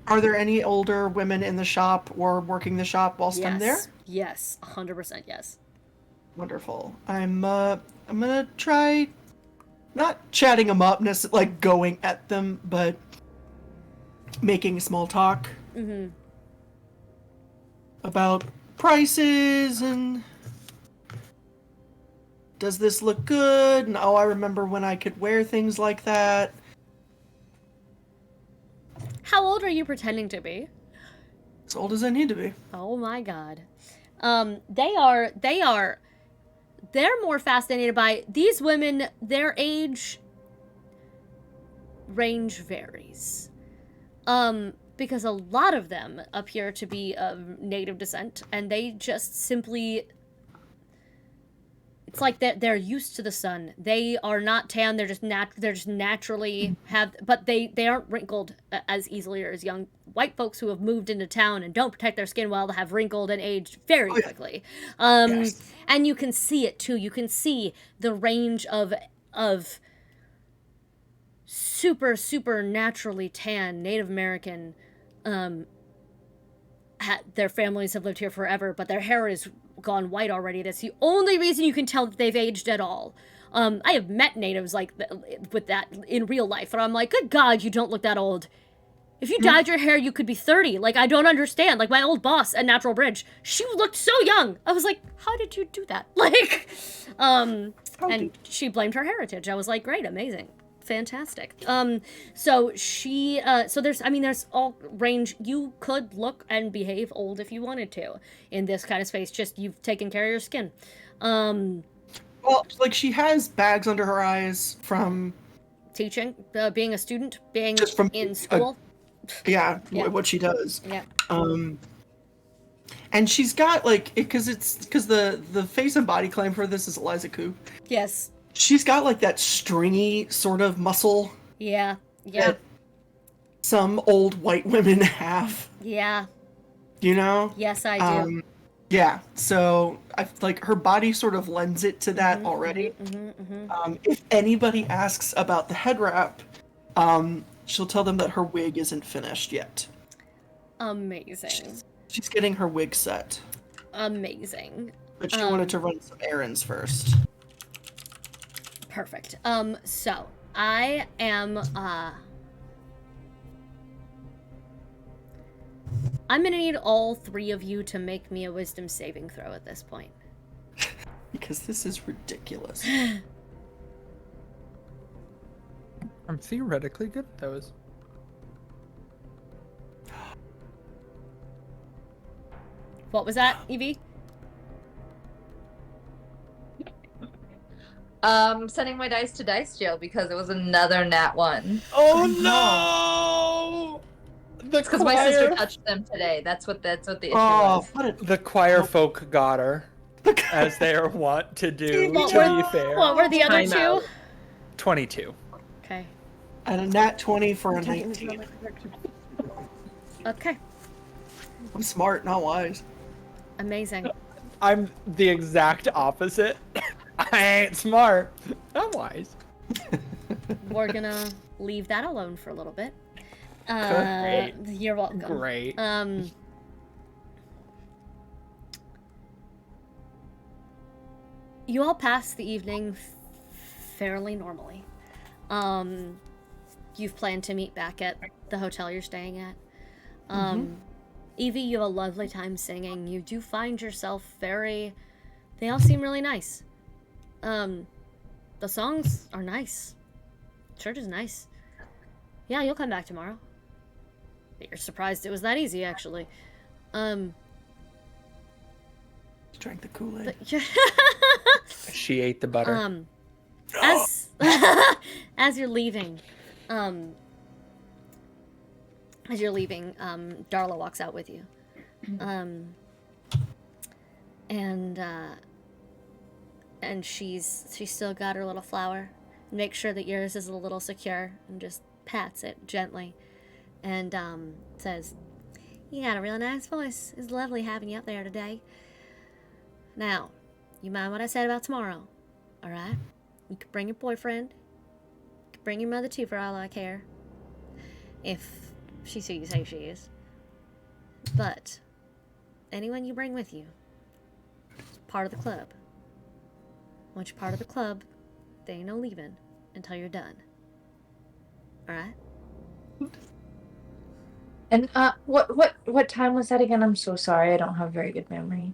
Are there any older women in the shop or working the shop whilst I'm there? Yes. 100% yes. Wonderful. I'm gonna try not chatting them up, like going at them, but making small talk about prices and does this look good? And oh, I remember when I could wear things like that. How old are you pretending to be? As old as I need to be. Oh my god. They're more fascinated by these women. Their age range varies. Because a lot of them appear to be of native descent, and they just simply, it's like they're used to the sun. They are not tan. They're just naturally have, but they aren't wrinkled as easily as young white folks who have moved into town and don't protect their skin well have wrinkled and aged very quickly. Yes. And you can see it too. You can see the range of super naturally tan Native American. Their families have lived here forever, but their hair is gone white already. That's the only reason you can tell that they've aged at all. I have met natives like with that in real life, and I'm like, good God, you don't look that old. If you dyed your hair, you could be 30. Like, I don't understand. Like, my old boss at Natural Bridge, she looked so young. I was like, how did you do that? Like, and she blamed her heritage. I was like, great, amazing. Fantastic. So there's all range. You could look and behave old if you wanted to in this kind of space. Just you've taken care of your skin. Well, like she has bags under her eyes from Teaching, being a student, being just from in school. Yeah, Yeah. what she does. Yeah. And she's got like because the face and body claim for this is Eliza Coupe. Yes. She's got like that stringy sort of muscle Yeah. that some old white women have. Yeah. You know? Yes, I do. Yeah. So I like her body sort of lends it to that already. If anybody asks about the head wrap, she'll tell them that her wig isn't finished yet. Amazing. She's getting her wig set. Amazing. But she wanted to run some errands first. Perfect. So I am I'm gonna need all three of you to make me a wisdom saving throw at this point. Because this is ridiculous. I'm theoretically good at those. What was that, Evie? Sending my dice to dice jail because it was another nat 1. Oh no! Because my sister touched them today. That's what the issue Oh, was. what a The choir folk got her, as they are wont to do, What to were- be fair. What were the other Time out. two? 22. Okay. and a nat 20 for a 19. Okay. I'm smart, not wise. Amazing. I'm the exact opposite. I ain't smart. I'm wise. We're gonna leave that alone for a little bit. Great. You're welcome. Great. You all pass the evening fairly normally. You've planned to meet back at the hotel you're staying at. Evie, you have a lovely time singing. You do find yourself they all seem really nice. The songs are nice. Church is nice. Yeah, you'll come back tomorrow. You're surprised it was that easy, actually. Drank the Kool-Aid. She ate the butter. As as you're leaving, Darla walks out with you. And she's still got her little flower. Make sure that yours is a little secure and just pats it gently. And says, "You got a real nice voice. It's lovely having you up there today. Now, you mind what I said about tomorrow, all right? You could bring your boyfriend. You could bring your mother too, for all I care. If she's who you say she is. But anyone you bring with you is part of the club. Once you're part of the club, there ain't no leaving. until you're done. All right? And what time was that again? I'm so sorry. I don't have a very good memory.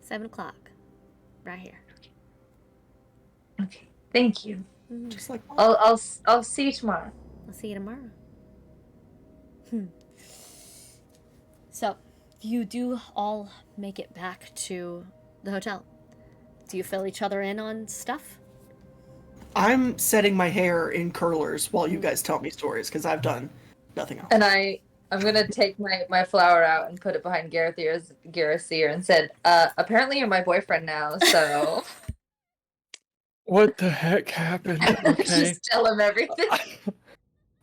7 o'clock. Right here. Okay. Thank you. Just like I'll see you tomorrow. I'll see you tomorrow. So, you do all make it back to the hotel. Do you fill each other in on stuff? I'm setting my hair in curlers while you guys tell me stories because I've done nothing else. And I'm gonna take my flower out and put it behind Gareth's ear and said, apparently you're my boyfriend now, so What the heck happened? Okay. just tell him everything.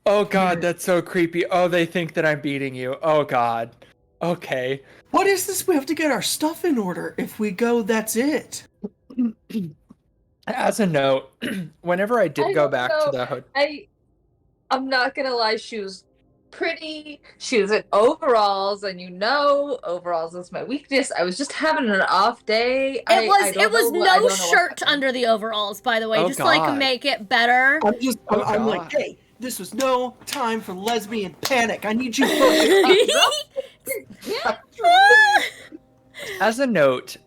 Oh god, that's so creepy. Oh, they think that I'm beating you. Oh god. Okay. What is this? We have to get our stuff in order. If we go, that's it. As a note, whenever I did I go don't back know. to the hotel, I'm not gonna lie, she was pretty. She was in overalls, and overalls is my weakness. I was just having an off day. It was no shirt under the overalls, by the way. Oh, just like God. make it better. I'm like, God. hey, this was no time for lesbian panic. I need you focused. as a note,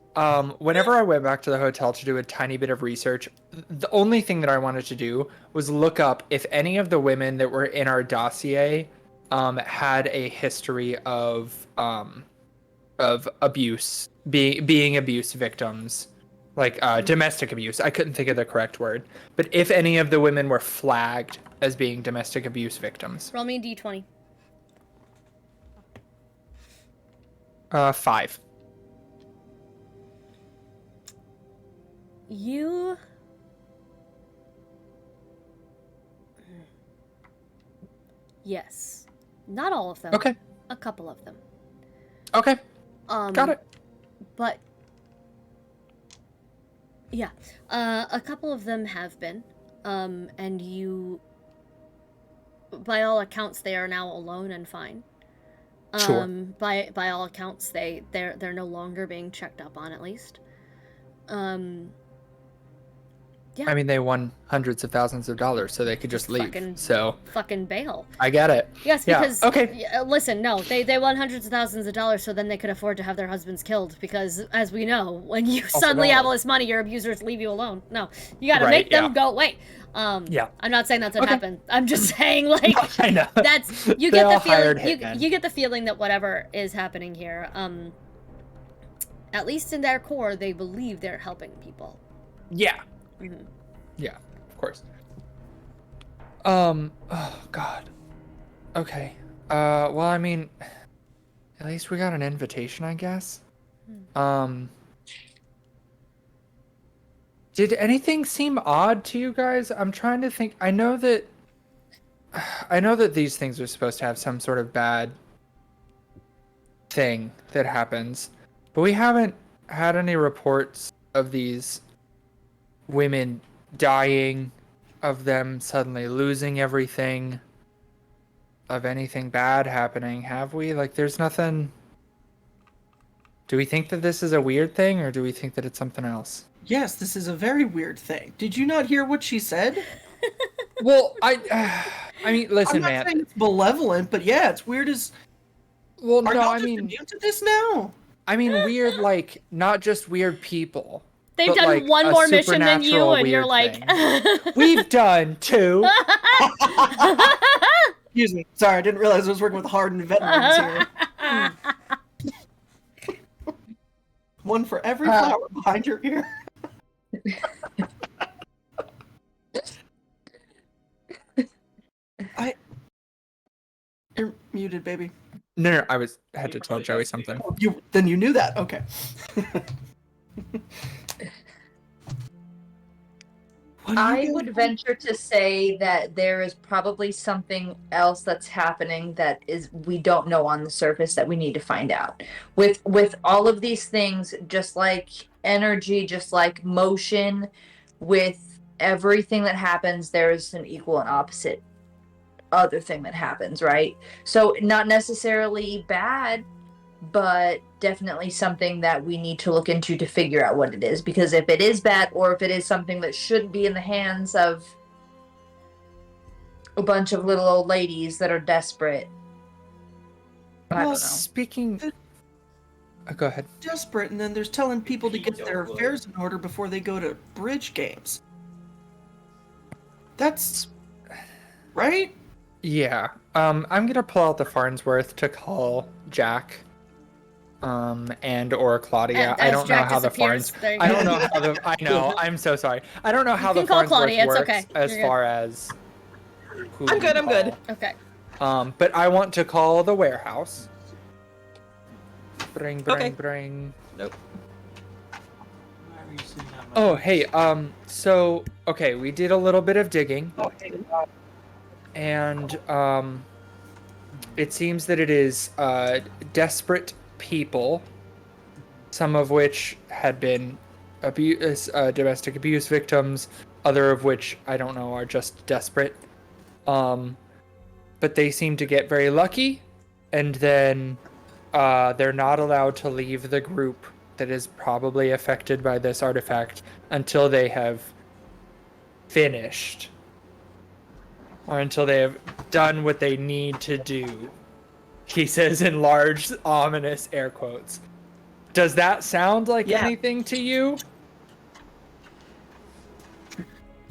whenever I went back to the hotel to do a tiny bit of research, the only thing that I wanted to do was look up if any of the women that were in our dossier had a history of abuse, being abuse victims, like domestic abuse. I couldn't think of the correct word, but if any of the women were flagged as being domestic abuse victims. Roll me a d20. 5. You... Yes. Not all of them. Okay. A couple of them. Okay. Got Got it. But... Yeah. A couple of them have been. And you... By all accounts, they are now alone and fine. Sure. By all accounts, they're no longer being checked up on, at least. Yeah. I mean, they won hundreds of thousands of dollars, so they could just leave. Fucking- So Fucking bail. I get it. Yes, Yeah, because okay. Listen, no, they won hundreds of thousands of dollars, so then they could afford to have their husbands killed. Because as we know, when you suddenly no. have all this money, your abusers leave you alone. No, you got to Right, make them yeah. go away. Yeah. I'm not saying that's what Okay. happened. I'm just saying, like, I know. that's you They get the all hired feeling hitmen. you get the feeling that whatever is happening here, at least in their core, they believe they're helping people. Yeah. Mhm. Yeah, of course. Oh god. Okay. Well, I mean, at least we got an invitation, I guess. Did anything seem odd to you guys? I'm trying to think. I know that these things are supposed to have some sort of bad thing that happens, but we haven't had any reports of these women dying, of them suddenly losing everything, of anything bad happening, have we? Like, there's nothing. Do we think that this is a weird thing, or do we think that it's something else? Yes, this is a very weird thing. Did you not hear what she said? Well, I mean, listen, I'm not man. saying it's malevolent, but yeah, it's weird as. Well, Are no, y'all I just mean, immune to this now? weird, like, not just weird people. They've but, done like, one a more mission than you, supernatural and you're weird like, thing. We've done 2. Excuse me. Sorry, I didn't realize I was working with hardened veterans here. One for every flower behind your ear. You're muted, baby. No, I had to tell Joey something. Then you knew that. Okay. What are I you would doing? venture to say that there is probably something else that's happening that is we don't know on the surface that we need to find out. With all of these things, just like energy, just like motion, with everything that happens, there is an equal and opposite other thing that happens, right? So not necessarily bad, but definitely something that we need to look into to figure out what it is. Because if it is bad, or if it is something that shouldn't be in the hands of a bunch of little old ladies that are desperate, I don't know. Speaking. Go ahead. Desperate, and then there's telling people to get their affairs in order before they go to bridge games. That's right. Yeah. I'm gonna pull out the Farnsworth to call Jack. And or Claudia. And I as don't Jack know how the disappears, Farns. there you I go. don't know how the. I know. I'm so sorry. I don't know how You the can call Farnsworth Claudia, it's works okay. as You're good. far as. Who I'm good, we I'm good. call. Okay. But I want to call the warehouse. Bring. Okay. Nope. Oh, hey, so, okay, we did a little bit of digging. And, it seems that it is, desperate people, some of which had been domestic abuse victims, other of which, I don't know, are just desperate. But they seem to get very lucky, and then, they're not allowed to leave the group that is probably affected by this artifact until they have finished. Or until they have done what they need to do. He says in large, ominous air quotes. Does that sound like anything to you?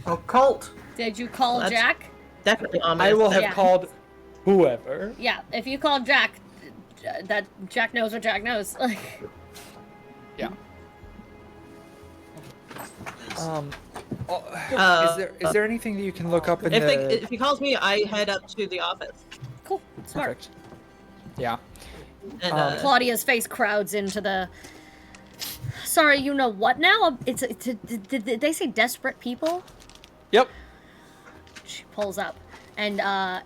Occult. Did you call That's- Jack? Definitely ominous. I will have Yeah. called whoever. Yeah, if you call Jack, that Jack knows what Jack knows. Yeah. Is there anything that you can look up in If he calls me, I head up to the office. Cool, smart. Perfect. Yeah. And Claudia's face crowds into the. Sorry, you know what now? Did they say desperate people? Yep. She pulls up, and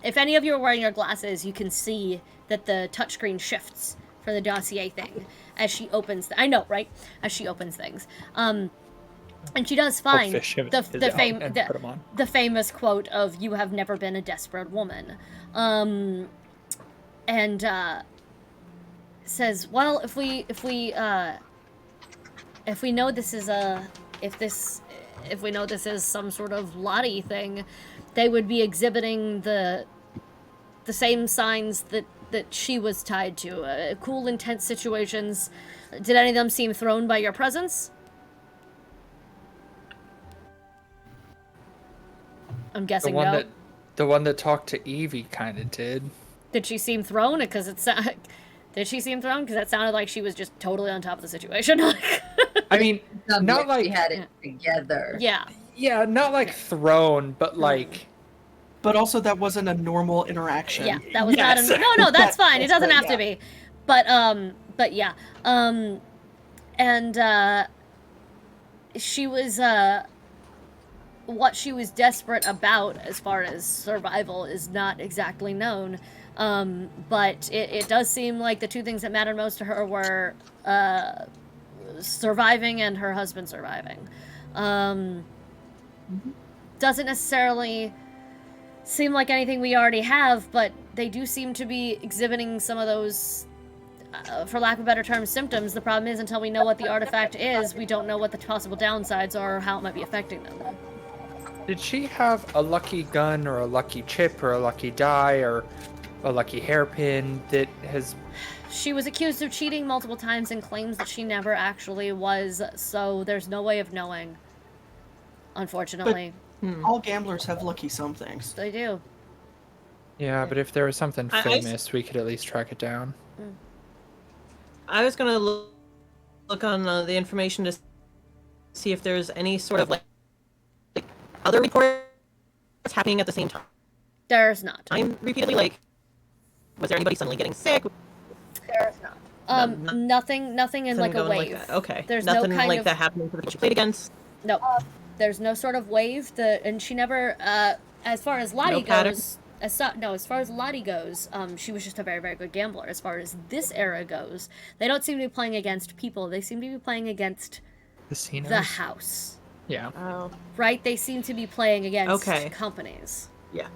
if any of you are wearing your glasses, you can see that the touchscreen shifts for the dossier thing as she opens. I know, right? As she opens things, and she does find Fish him his out and put him on. the famous quote of "You have never been a desperate woman," and says, "Well, if we know this is if we know this is some sort of Lottie thing, they would be exhibiting the same signs that she was tied to. Cool, intense situations. Did any of them seem thrown by your presence?" I'm guessing no. The one that talked to Evie kind of did. Did she seem thrown? Because did she seem thrown? Because that sounded like she was just totally on top of the situation. I mean, not we like had it together. Yeah. yeah, not like thrown, but like But also, that wasn't a normal interaction. Yeah, that was Yes. not a no, that's fine. It That's doesn't right, have to be. But yeah. And she was what she was desperate about as far as survival is not exactly known. But it does seem like the two things that mattered most to her were surviving and her husband surviving. Doesn't necessarily seem like anything we already have, but they do seem to be exhibiting some of those, for lack of a better term, symptoms. The problem is, until we know what the artifact is, we don't know what the possible downsides are or how it might be affecting them. did she have a lucky gun or a lucky chip or a lucky die or a lucky hairpin that has She was accused of cheating multiple times and claims that she never actually was, so there's no way of knowing, unfortunately. All gamblers have lucky somethings. They do. Yeah, but if there was something I- famous, we could at least track it down. I was gonna look on the information to see if there's any sort of like other reports happening at the same time. There's not. I'm repeatedly like, was there anybody suddenly getting sick? There's not. Nothing in Something like a going wave. that. Okay. There's Nothing no kind like of that happening to the people she played against. No, there's no sort of wave. And she never, as far as Lottie No pattern? goes, as far as Lottie goes, she was just a very, very good gambler. As far as this era goes, they don't seem to be playing against people. They seem to be playing against Casinos. the house, Yeah. Oh. right? They seem to be playing against Okay. companies. Yeah.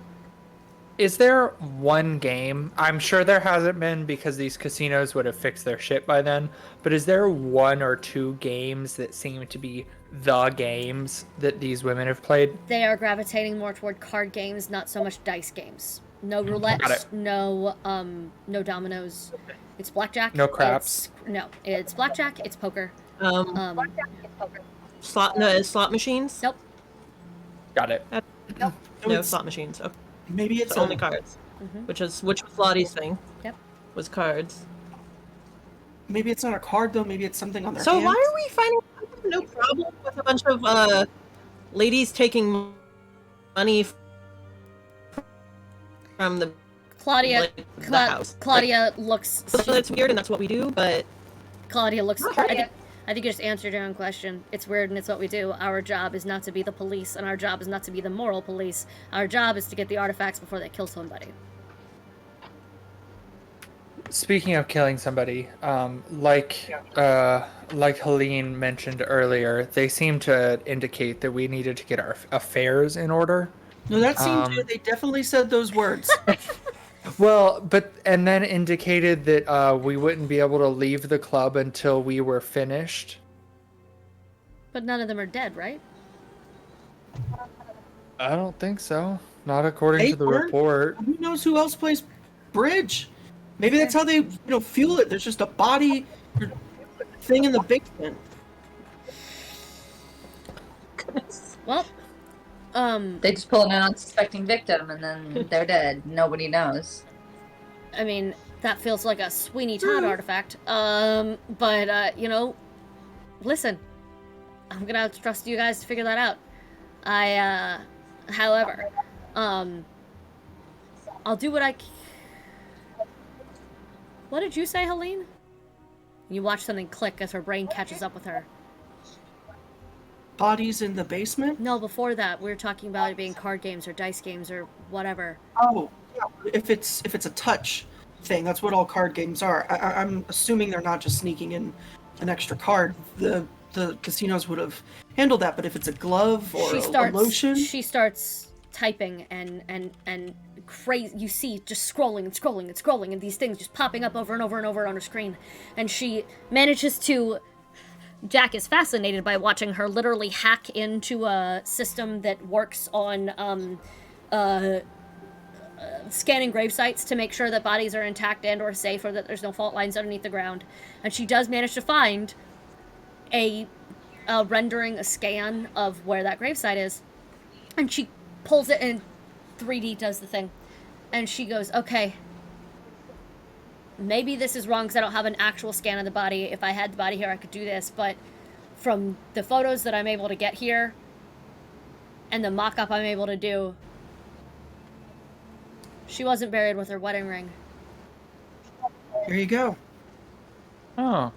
Is there one game? I'm sure there hasn't been because these casinos would have fixed their shit by then. But is there one or two games that seem to be the games that these women have played? They are gravitating more toward card games, not so much dice games. No roulette, Got it. no dominoes. It's blackjack. No craps. It's blackjack. It's poker. Slot machines. Nope. Got it. No it's- slot machines. Okay. Maybe it's So only cards, Mhm. which was Lottie's thing. Yep. Was cards. maybe it's not a card though. Maybe it's something on their So hands. why are we finding no problem with a bunch of ladies taking money from the Claudia. like, the house? Claudia looks. Like, that's weird, and that's what we do. But Claudia looks. Okay. I think you just answered your own question. It's weird and it's what we do. Our job is not to be the police, and our job is not to be the moral police. Our job is to get the artifacts before they kill somebody. Speaking of killing somebody, like Helene mentioned earlier, they seem to indicate that we needed to get our affairs in order. No, that seemed Um, to. They definitely said those words. Well, and then indicated that we wouldn't be able to leave the club until we were finished. But none of them are dead, right? I don't think so. Not according They to the weren't? report. Who knows who else plays bridge? Maybe that's how they, fuel it. There's just a body thing in the basement. Well, They just pull an unsuspecting victim and then they're dead. Nobody knows. I mean, that feels like a Sweeney Todd artifact. But listen, I'm gonna have to trust you guys to figure that out. However, I'll do what I. What did you say, Helene? You watch something click as her brain catches up with her. Bodies in the basement? No, before that, we were talking about it being card games or dice games or whatever. Oh, yeah. If it's a touch thing, that's what all card games are. I'm assuming they're not just sneaking in an extra card. The casinos would have handled that, but if it's a glove or a lotion, She starts typing and crazy. You see, just scrolling and scrolling and scrolling, and these things just popping up over and over and over on her screen. And she manages to. Jack is fascinated by watching her literally hack into a system that works on scanning grave sites to make sure that bodies are intact and or safe, or that there's no fault lines underneath the ground. And she does manage to find a rendering, a scan of where that gravesite is, and she pulls it and 3D does the thing, and she goes, okay, maybe this is wrong because I don't have an actual scan of the body. If I had the body here, I could do this, but from the photos that I'm able to get here and the mock-up I'm able to do, she wasn't buried with her wedding ring. there you go. Oh,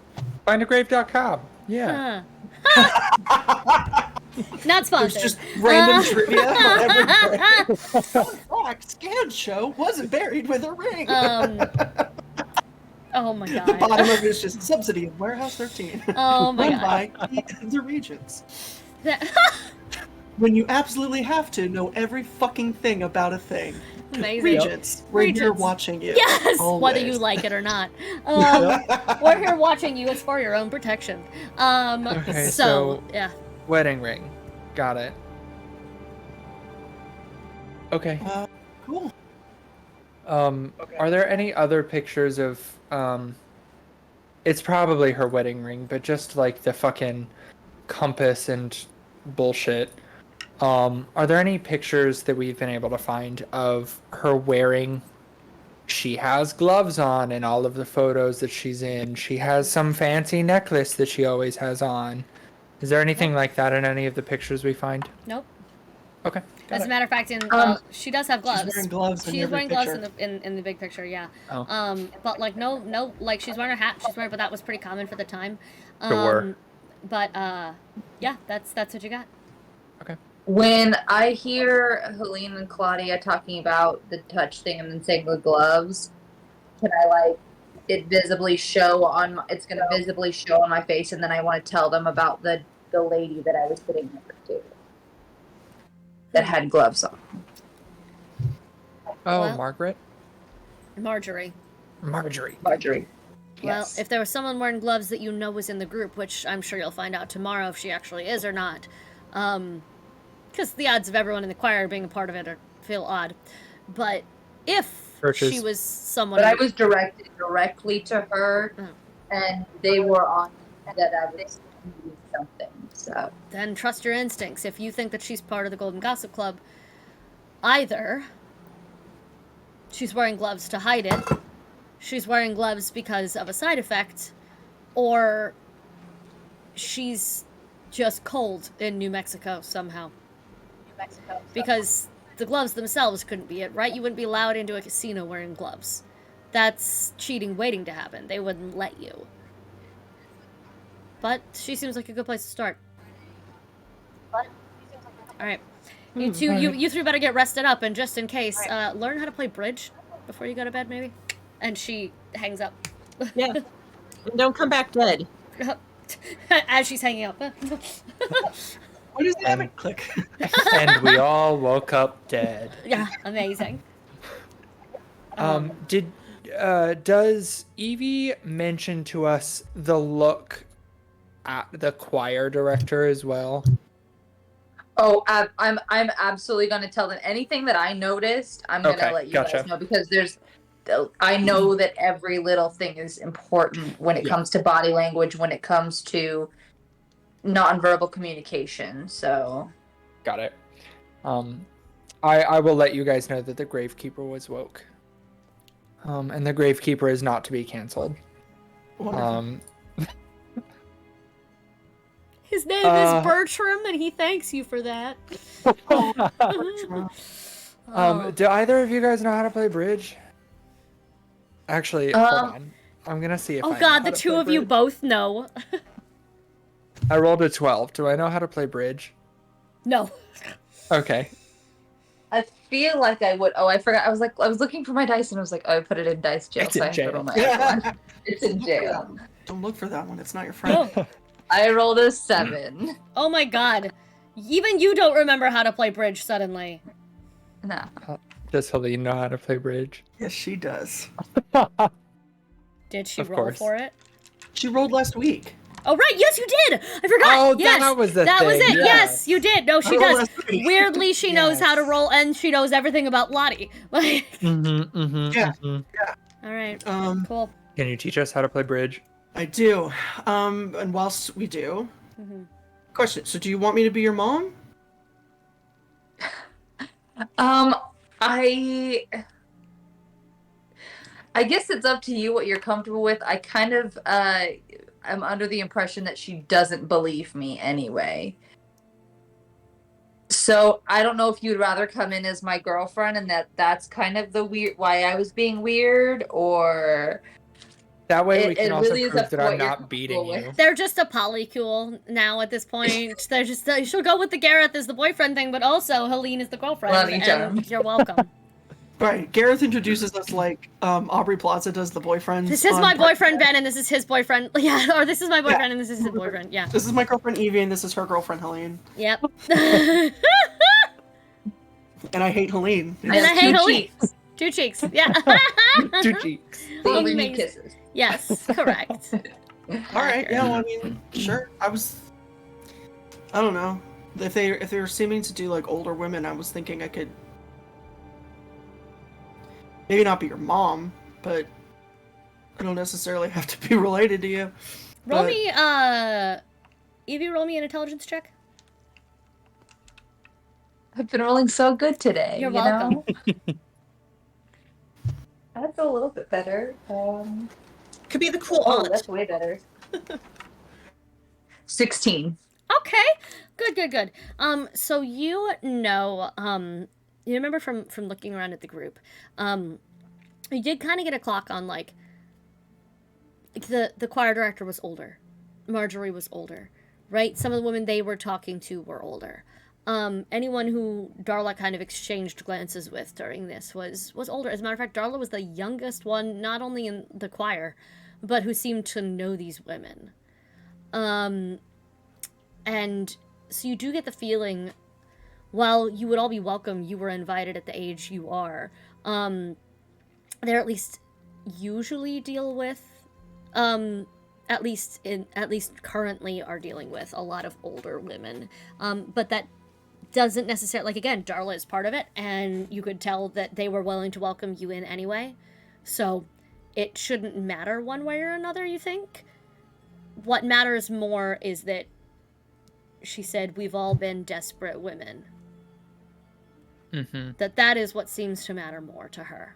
findagrave.com. Yeah. Huh. Not It's sponsored. just random trivia on every grave. Fun fact, Scan Show wasn't buried with a ring. Oh my The god. bottom of it is just subsidy of Warehouse 13. Oh my Run god. by the Regents. That- When you absolutely have to know every fucking thing about a thing. Amazing. Regents, we're here Regents. watching you. Yes, whether Always. you like it or not. We're here watching you. It's for your own protection. Okay, so so- yeah. Wedding ring. Got it. Okay. Cool. Are there any other pictures of it's probably her wedding ring, but just like the fucking compass and bullshit. Are there any pictures that we've been able to find of her wearing? She has gloves on in all of the photos that she's in. She has some fancy necklace that she always has on. Is there anything like that in any of the pictures we find? Nope. Okay. As a matter of fact, she does have gloves. She's wearing gloves in She is every wearing gloves picture. in the big picture, yeah. Oh. But like no, like she's wearing a hat. But that was pretty common for the time. Sure. But yeah, that's what you got. When I hear Helene and Claudia talking about the touch thing and then saying the gloves, can I like it visibly show on? It's gonna visibly show on my face, and then I want to tell them about the lady that I was sitting next to that had gloves on. Oh, Well- Margaret? Marjorie. Marjorie. Marjorie. Well, Yes. if there was someone wearing gloves that you know was in the group, which I'm sure you'll find out tomorrow if she actually is or not, because the odds of everyone in the choir being a part of it feel odd. But if Churches. she was someone, But I was directed directly to her, Oh. and they were on that I was doing something. So then trust your instincts. If you think that she's part of the Golden Gossip Club, either she's wearing gloves to hide it, she's wearing gloves because of a side effect, or she's just cold in New Mexico somehow. Because the gloves themselves couldn't be it, right? You wouldn't be allowed into a casino wearing gloves. That's cheating waiting to happen. They wouldn't let you. But she seems like a good place to start. Alright. You two, you three better get rested up, and just in case, learn how to play bridge before you go to bed, maybe? And she hangs up. Yeah. And don't come back dead. As she's hanging up. What is that? Click. And we all woke up dead. Yeah, amazing. Does Evie mention to us the look at the choir director as well? Oh, I'm absolutely gonna tell them anything that I noticed. I'm gonna Okay, let you gotcha. guys know because I know that every little thing is important when it Yeah. comes to body language, when it comes to nonverbal communication. So Got it. I will let you guys know that the Gravekeeper was woke. And the Gravekeeper is not to be canceled. Wonderful. His name is Bertram, and he thanks you for that. Oh. Do either of you guys know how to play bridge? Actually, hold on. I'm gonna see if I Oh know god, how the to two play of you bridge. both know. I rolled a 12. Do I know how to play bridge? No. Okay. I feel like I would. Oh, I forgot. I was looking for my dice and I was like, oh, I put it in dice jail. It's so in I have to jail. roll my other one. It's in jail. Don't look for that one. It's not your friend. I rolled a 7. Oh my god. Even you don't remember how to play bridge suddenly. No. Does Helene know how to play bridge? Yes, she does. Did she Of roll course. for it? She rolled last week. Oh right, yes you did! I forgot! Oh, yes! that was the That was thing, it, yeah. yes, you did! No, she I rolled does. last week. Weirdly, she knows how to Yes. roll, and she knows everything about Lottie. Like, Yeah. alright, cool. Can you teach us how to play bridge? I do. And whilst we do, question. So, do you want me to be your mom? I guess it's up to you what you're comfortable with. I kind of am under the impression that she doesn't believe me anyway. So I don't know if you'd rather come in as my girlfriend and that's kind of the weird why I was being weird, or That way we It can also really is prove up that to I'm what you're not beating comfortable you. They're just a polycule now at this point. They're just she'll go with the Gareth as the boyfriend thing, but also Helene is the girlfriend. Love each and other. you're welcome. Right. Gareth introduces us like Aubrey Plaza does the boyfriends. This is on my Parks boyfriend and Ben, and this is his boyfriend. Yeah, or this is my boyfriend, and this is his boyfriend. Yeah. Rec. This is my girlfriend Evie, and this is her girlfriend Helene. Yep. And I hate Helene. And I hate two Helene. cheeks, Two cheeks. Yeah. Two cheeks. they give me Amazing. kisses. Yes, correct. All right. Yeah. Well, I mean, sure. I don't know. If they were seeming to do like older women, I was thinking I could maybe not be your mom, but I don't necessarily have to be related to you. Roll But- me, Evie, roll me an intelligence check. I've been rolling so good today. You're you welcome. know? That's a little bit better. Could be the cool Oh, aunt. that's way better. 16. Okay. Good. So you know, you remember from looking around at the group, you did kind of get a clock on like the choir director was older, Marjorie was older, right? Some of the women they were talking to were older. Anyone who Darla kind of exchanged glances with during this was older. As a matter of fact, Darla was the youngest one, not only in the choir, but who seemed to know these women. And so you do get the feeling while you would all be welcome, you were invited at the age you are. They're at least usually deal with, at least currently are dealing with a lot of older women. But that doesn't necessarily, like, again, Darla is part of it, and you could tell that they were willing to welcome you in anyway. So it shouldn't matter one way or another, you think? What matters more is that she said, we've all been desperate women. Mm-hmm. That is what seems to matter more to her.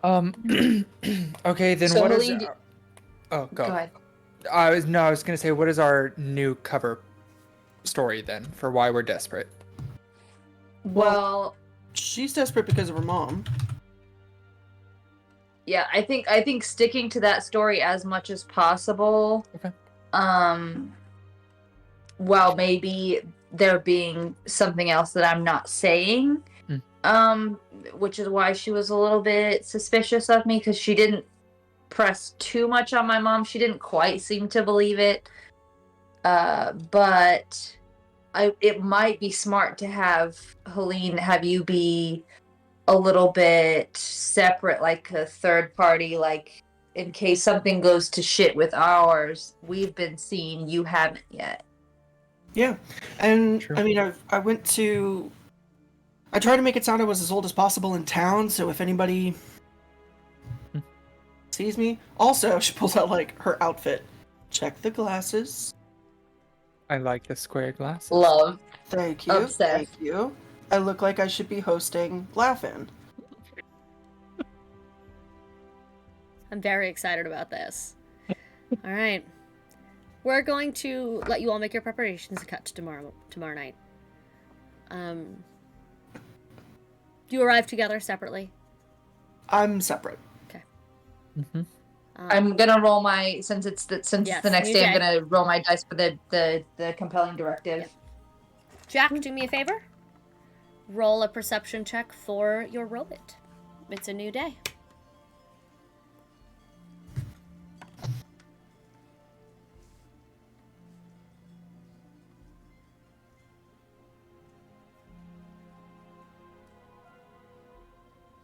Okay, then So what is? Helene, Oh, go. go ahead. I was gonna say, what is our new cover story then for why we're desperate? Well, She's desperate because of her mom. yeah, I think sticking to that story as much as possible. Okay. Well, maybe there being something else that I'm not saying. Which is why she was a little bit suspicious of me, because she didn't press too much on my mom. She didn't quite seem to believe it. But it might be smart to have Helene have you be a little bit separate, like a third party, like in case something goes to shit with ours. We've been seen, you haven't yet. Yeah, and True. I mean, I tried to make it sound I was as old as possible in town, so if anybody sees me. Also, she pulls out like her outfit. Check the glasses. I like the square glasses. Love. Thank you. Obsessed. Thank you. I look like I should be hosting Laugh-In. I'm very excited about this. All right. We're going to let you all make your preparations to cut to tomorrow night. You arrive together separately. I'm separate. Mm-hmm. I'm gonna roll my since it's the Yes, next you day. I'm did. gonna roll my dice for the compelling directive. Jack, do me a favor. Roll a perception check for your robot. It's a new day.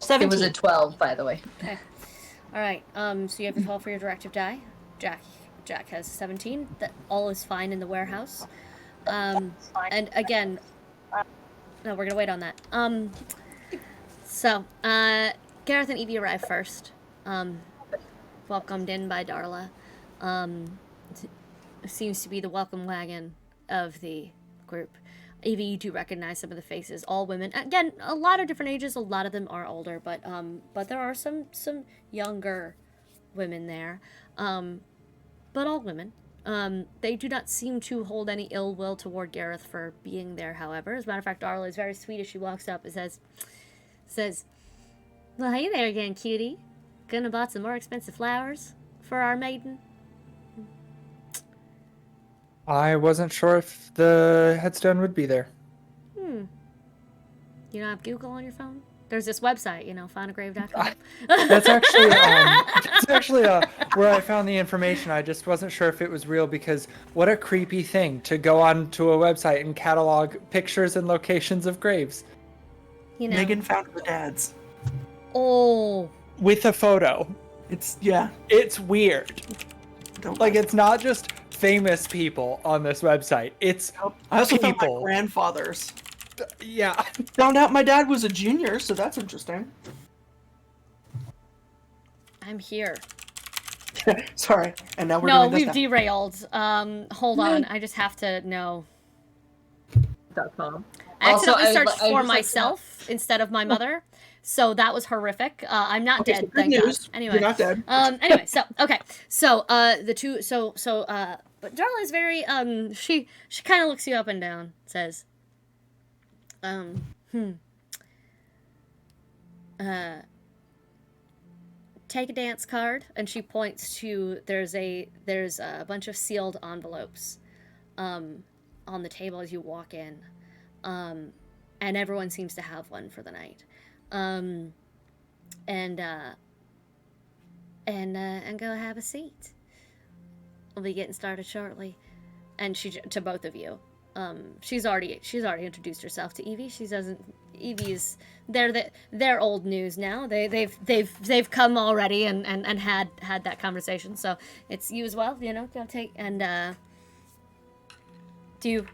It was a 12, by the way. Okay. All right. So you have your 12 for your directive die. Jack has 17. That all is fine in the warehouse. And again, no, we're gonna wait on that. So Gareth and Evie arrive first. Welcomed in by Darla. Seems to be the welcome wagon of the group. Evie, you do recognize some of the faces. All women. Again, a lot of different ages. A lot of them are older, but there are some younger women there. But all women. They do not seem to hold any ill will toward Gareth for being there, however. As a matter of fact, Darla is very sweet as she walks up and says, well, hey there again, cutie. Gonna bought some more expensive flowers for our maiden? I wasn't sure if the headstone would be there. You don't have Google on your phone? There's this website, findagrave.com. That's actually where I found the information. I just wasn't sure if it was real, because what a creepy thing to go onto a website and catalog pictures and locations of graves. Megan found her dad's. Oh. With a photo. It's weird. Don't Like, it's not just famous people on this website. It's I also found people. my grandfather's. Yeah. Found out my dad was a junior, so that's interesting. I'm here. Sorry. And now we're No, doing this we've now. derailed. Hold on. I just have to know. .com. I Also, accidentally I would searched li- I for just like to myself instead of my mother. So that was horrific. I'm not Okay, dead, so good thank news. God. Anyway. You're not dead. Anyway, so okay. So the two but Darla is very she kind of looks you up and down, says take a dance card, and she points to there's a bunch of sealed envelopes on the table as you walk in. And everyone seems to have one for the night. And go have a seat. We'll be getting started shortly. and to both of you. She's already introduced herself to Evie. Evie's they're old news now. They've come already and had that conversation. So it's you as well. You know, go take and do you.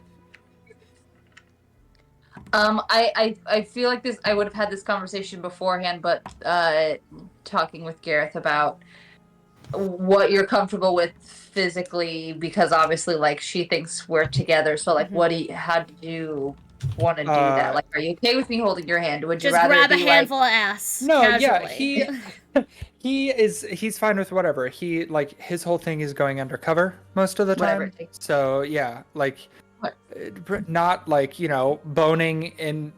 I feel like this. I would have had this conversation beforehand, but talking with Gareth about what you're comfortable with physically, because obviously, like, she thinks we're together. So, like, how do you want to do that? Like, are you okay with me holding your hand? Would you Just rather grab a be handful of ass. No, casually. he's fine with whatever. He, like, his whole thing is going undercover most of the Whatever time. it takes. So yeah, like, What? not like, you know, boning in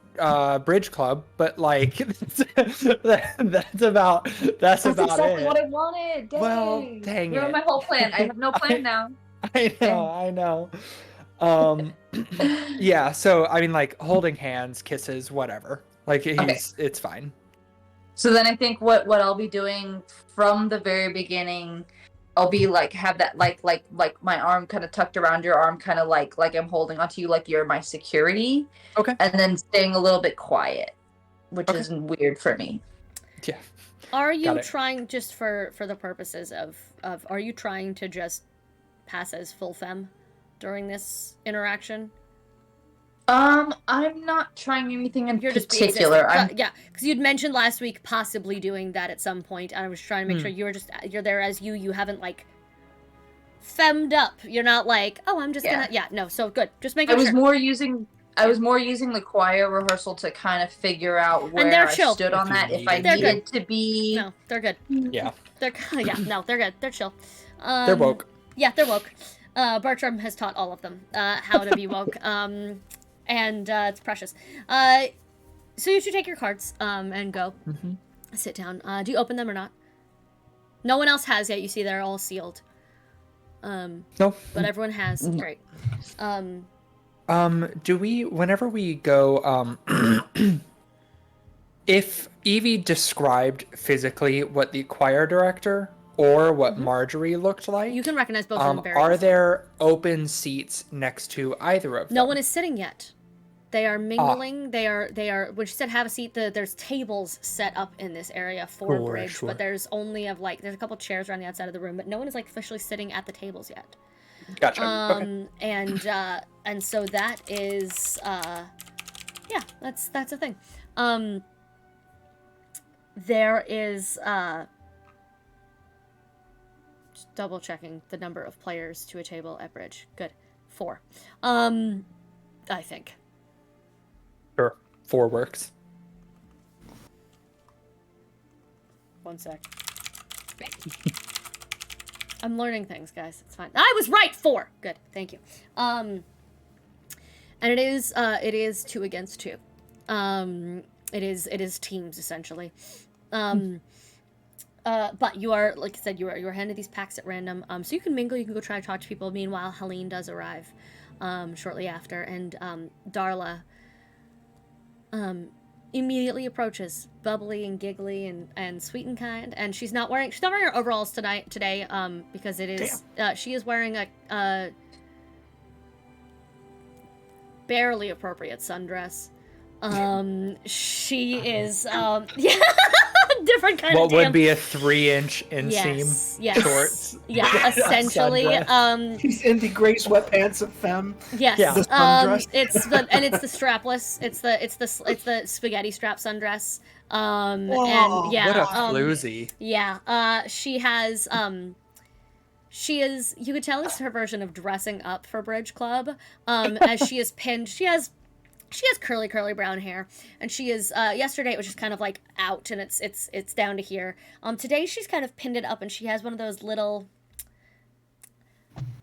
bridge club, but like that's about exactly it. what I wanted. Dang. Well, dang Ruined it. my whole plan. I have no plan now. I know. Yeah, so I mean, like, holding hands, kisses, whatever. Like, it's fine. So then I think what I'll be doing from the very beginning, I'll be like, have that like my arm kind of tucked around your arm, kind of like I'm holding onto you, like you're my security. Okay. And then staying a little bit quiet, which Okay. is weird for me. Yeah. Are you Got it. trying, just for the purposes of are you trying to just pass as full femme during this interaction? I'm not trying anything in You're just particular. yeah, because you'd mentioned last week possibly doing that at some point, and I was trying to make sure you're there as you. You haven't like femmed up. You're not like, oh, I'm just gonna no. So good. Just making I was sure. I was more using the choir rehearsal to kind of figure out where they're I chill. stood on that. If I They're needed to be, No, they're good. Yeah. They're no, they're good. They're chill. They're woke. Yeah, they're woke. Bertram has taught all of them how to be woke. And it's precious. So you should take your cards and go sit down. Do you open them or not? No one else has yet. You see, they're all sealed. No. But everyone has. Great. Do we, whenever we go, if Evie described physically what the choir director or what Marjorie looked like, You can recognize both of them very are easily. there open seats next to either of them? No one is sitting yet. They are mingling. They are. When she said have a seat, there's tables set up in this area for Sure, bridge, sure. but there's only there's a couple chairs around the outside of the room, but no one is like officially sitting at the tables yet. Gotcha. Okay. And so that is yeah, that's a thing. There is just double checking the number of players to a table at bridge. Good. 4. I think. Sure. 4 works. One sec. I'm learning things, guys. It's fine. I was right. 4. Good. Thank you. And it is 2 against 2. It is teams essentially. But you are, like I said, you are handed these packs at random. So you can mingle. You can go try to talk to people. Meanwhile, Helene does arrive, shortly after, and Darla immediately approaches, bubbly and giggly and sweet and kind. And she's not wearing her overalls today. Because it is she is wearing a barely appropriate sundress. She is yeah. Different kind What of would be a 3-inch yes, inseam shorts? Yeah, essentially. Sundress. He's in the gray sweatpants of femme. Yes. Yeah. The sundress. It's the strapless. It's the spaghetti strap sundress. And yeah. What a floozy. Yeah. She has she is, you could tell it's her version of dressing up for Bridge Club. As she is pinned, she has curly brown hair, and she is yesterday it was just kind of like out, and it's down to here. Today she's kind of pinned it up, and she has one of those little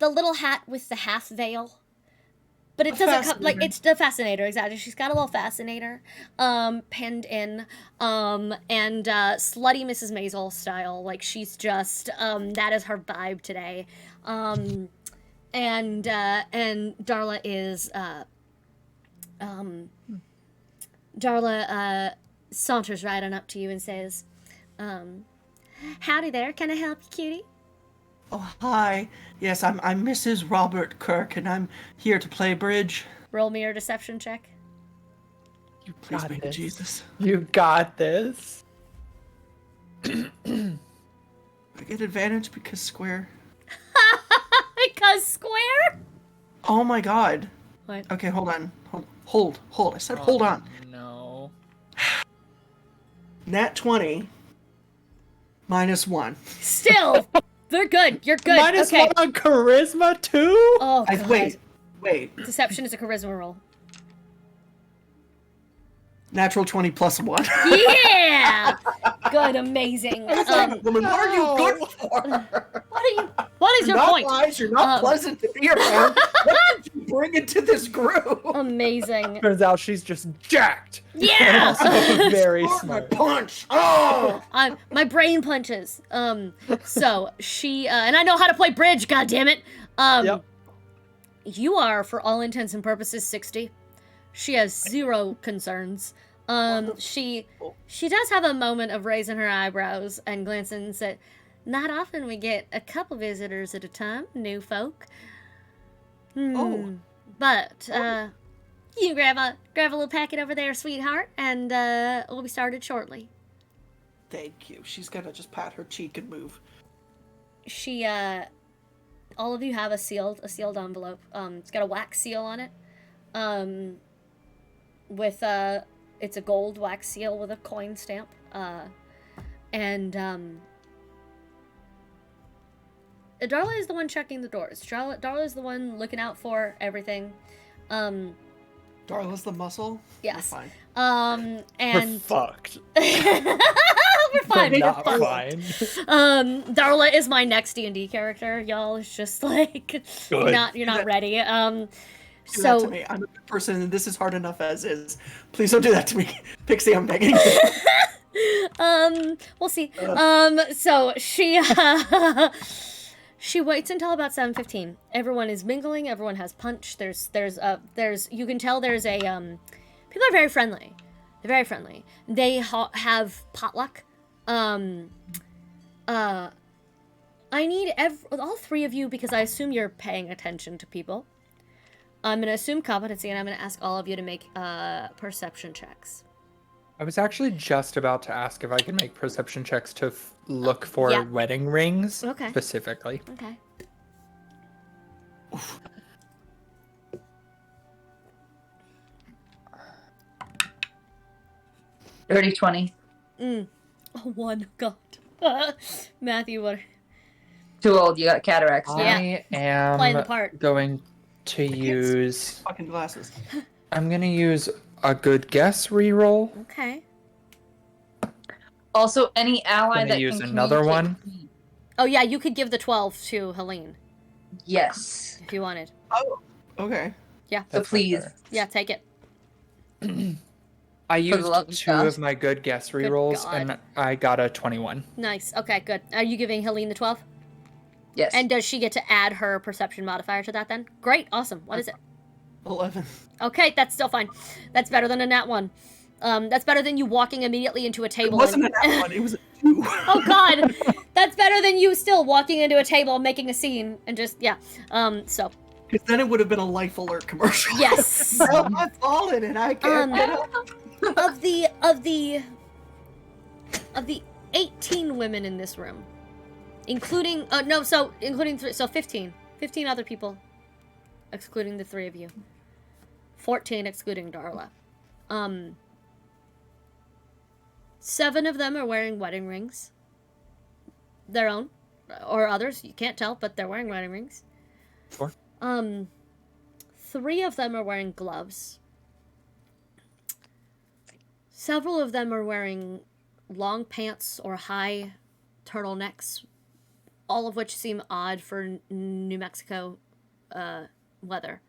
hat with the half veil, but it doesn't come like, it's the fascinator, exactly. She's got a little fascinator pinned in, and slutty Mrs. Maisel style, like she's just that is her vibe today. And Darla is Darla saunters right on up to you and says, howdy there, can I help you, cutie? Oh, hi. Yes, I'm Mrs. Robert Kirk, and I'm here to play bridge. Roll me your deception check. You Please, got baby this. Jesus. You got this. I get advantage because square. Because square? Oh my god. What? Okay, hold on. Hold. I said hold on. No. Nat 20 minus 1. Still, they're good. You're good. Minus okay. 1 on charisma too? Oh, God. Wait. Deception is a charisma roll. Natural 20 plus 1. Yeah! Good, amazing. Woman, what are you good for? What is your You're not point? wise, you're not pleasant to be around. What did you bring into this group? Amazing. Turns out she's just jacked. Yeah! Very My smart. punch! Oh! My brain punches. So she, and I know how to play bridge, goddammit. Yep. You are, for all intents and purposes, 60. She has 0 concerns. She does have a moment of raising her eyebrows and glancing and said, "Not often we get a couple visitors at a time, new folk. Oh. But, you can grab a little packet over there, sweetheart, and, we'll be started shortly." Thank you. She's gonna just pat her cheek and move. She, all of you have a sealed envelope. It's got a wax seal on it. With, it's a gold wax seal with a coin stamp. Darla is the one checking the doors. Darla is the one looking out for everything. Darla's the muscle? Yes. We're fine. We're And fucked. we're fine. We're not We're fine. Darla is my next D&D character. Y'all, it's just like Good. you're not ready. Do that So to me. I'm a good person, and this is hard enough as is. Please don't do that to me. Pixie, I'm begging you. we'll see. So she she waits until about 7:15. Everyone is mingling. Everyone has punch. There's you can tell there's a people are very friendly. They're very friendly. They have potluck. I need all 3 of you, because I assume you're paying attention to people. I'm gonna assume competency, and I'm gonna ask all of you to make perception checks. I was actually just about to ask if I can make perception checks to look for Yeah. wedding rings Okay. specifically. Okay. Dirty 20. Oh, 1. God. Matthew, what? Too old. You got cataracts. Yeah. I Playing the am part. going to use. Fucking glasses. I'm gonna use a good guess reroll. Okay. Also, any ally Gonna that use can another communicate- one. Oh yeah, you could give the 12 to Helene Yes. if you wanted. Oh, okay. Yeah. So That's not please. fair. Yeah, take it. I For the love used of 2 God. of my good guess rerolls, God. and I got a 21. Nice. Okay, good. Are you giving Helene the 12? Yes. And does she get to add her perception modifier to that then? Great. Awesome. What is it? 11. Okay, that's still fine. That's better than a nat 1. That's better than you walking immediately into a It table. wasn't and- an that one, it was a 2. Oh God, that's better than you still walking into a table and making a scene and just yeah. So Because then it would have been a Life Alert commercial. yes. Oh, I've fallen and I can't get up. of the 18 women in this room, including including 15 other people, excluding the 3 of you, 14 excluding Darla. 7 of them are wearing wedding rings, their own or others, you can't tell, but they're wearing wedding rings. Sure. 3 of them are wearing gloves. Several of them are wearing long pants or high turtlenecks, all of which seem odd for New Mexico weather.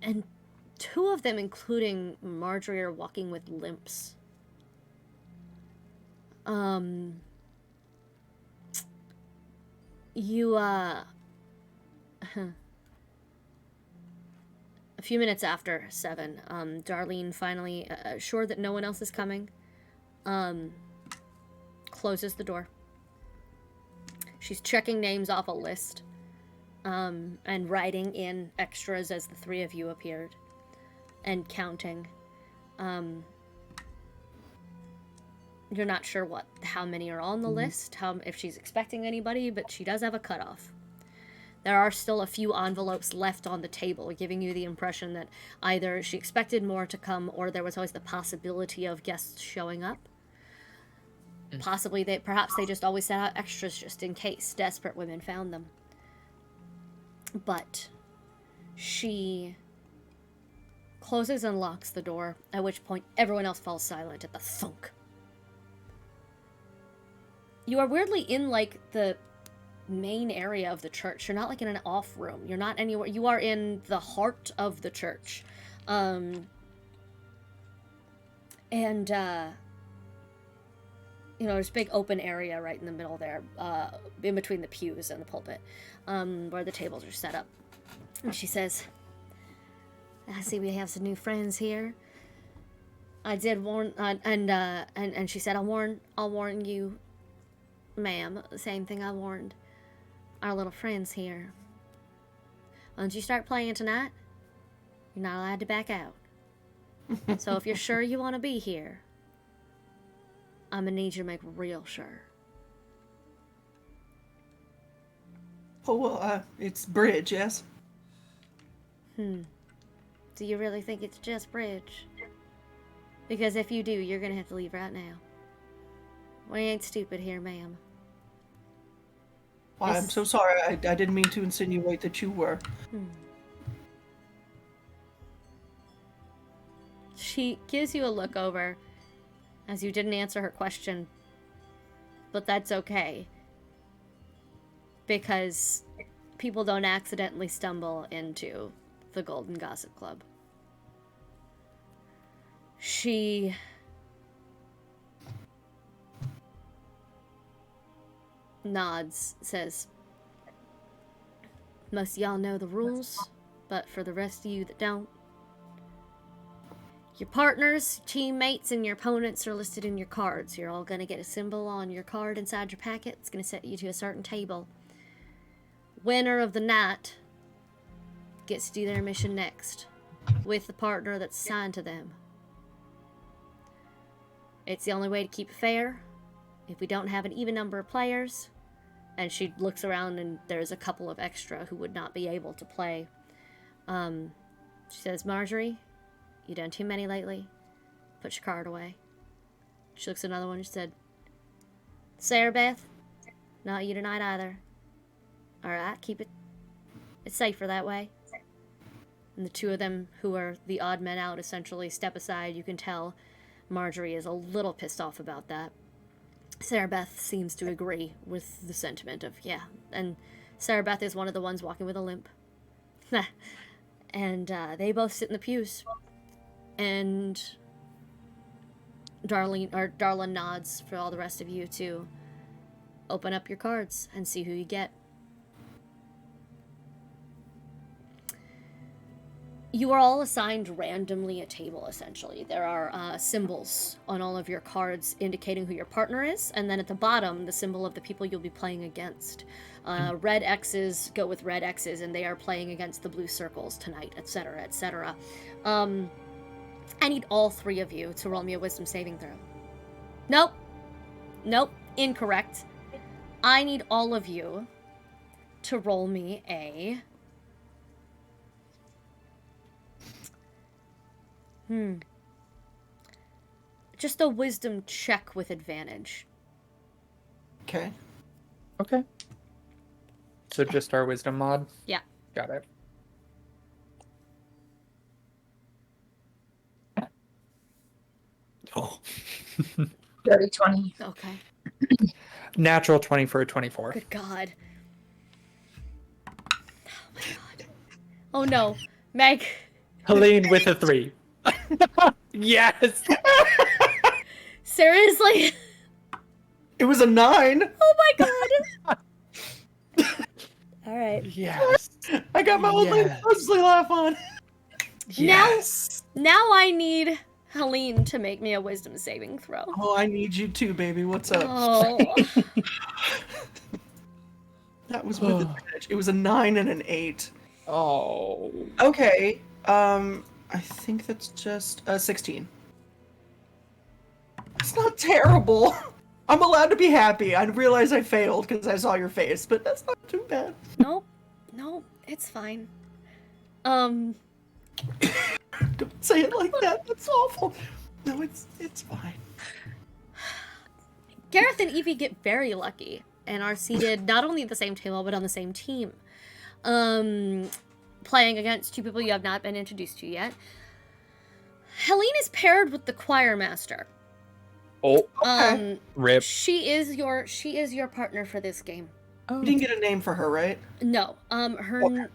And 2 of them, including Marjorie, are walking with limps. A few minutes after 7, Darlene finally, sure that no one else is coming, Closes the door. She's checking names off a list, and writing in extras as the three of you appeared, and counting. You're not sure how many are on the list, if she's expecting anybody, but she does have a cutoff. There are still a few envelopes left on the table, giving you the impression that either she expected more to come, or there was always the possibility of guests showing up. Possibly perhaps they just always set out extras just in case desperate women found them. But she closes and locks the door, at which point everyone else falls silent at the thunk. You are weirdly in, like, the main area of the church. You're not, like, in an off room. You're not anywhere. You are in the heart of the church. There's a big open area right in the middle there, in between the pews and the pulpit, where the tables are set up. And she says, I see we have some new friends here. I did warn, and she said, I'll warn you, ma'am, the same thing I warned our little friends here. Once you start playing tonight, you're not allowed to back out. So if you're sure you want to be here, I'm gonna need you to make real sure. Oh, well, it's bridge, yes? Do you really think it's just bridge? Because if you do, you're gonna have to leave right now. We ain't stupid here, ma'am. Well, I'm so sorry. I didn't mean to insinuate that you were. She gives you a look over, as you didn't answer her question. But that's okay. Because people don't accidentally stumble into the Golden Gossip Club. She nods, says, most of y'all know the rules, but for the rest of you that don't, your partners, teammates, and your opponents are listed in your cards. You're all going to get a symbol on your card inside your packet. It's going to set you to a certain table. Winner of the night gets to do their mission next, with the partner that's assigned to them. It's the only way to keep it fair. If we don't have an even number of players, and she looks around and there's a couple of extra who would not be able to play. She says, Marjorie, you done too many lately. Put your card away. She looks at another one and she said, Sarah Beth, not you tonight either. Alright, keep it. It's safer that way. And the two of them, who are the odd men out, essentially step aside. You can tell Marjorie is a little pissed off about that. Sarah Beth seems to agree with the sentiment of, yeah. And Sarah Beth is one of the ones walking with a limp. And they both sit in the pews. And Darlin nods for all the rest of you to open up your cards and see who you get. You are all assigned randomly a table, essentially. There are symbols on all of your cards indicating who your partner is, and then at the bottom, the symbol of the people you'll be playing against. Red X's go with red X's, and they are playing against the blue circles tonight, etc., etc. I need all three of you to roll me a wisdom saving throw. Nope, incorrect. I need all of you to roll me a... just a wisdom check with advantage. Okay. Okay. So just our wisdom mod? Yeah. Got it. Oh. Dirty 20. Okay. Natural 20 for a 24. Good God. Oh my God. Oh no. Meg. Helene with a 3. Yes! Seriously? It was a 9. Oh my God. Alright. Yes. I got my old lady Leslie laugh on. Yes. Now I need Helene to make me a wisdom saving throw. Oh, I need you too, baby. What's up? Oh. That was with advantage. It was a 9 and an 8. Oh. Okay. I think that's just 16. It's not terrible. I'm allowed to be happy. I realize I failed because I saw your face, but that's not too bad. Nope. No, it's fine. Don't say it like that. That's awful. No, it's fine. Gareth and Evie get very lucky and are seated not only at the same table but on the same team. Playing against two people you have not been introduced to yet. Helene is paired with the choir master. Oh, Okay. rip. She is your partner for this game. You didn't get a name for her, right? No, her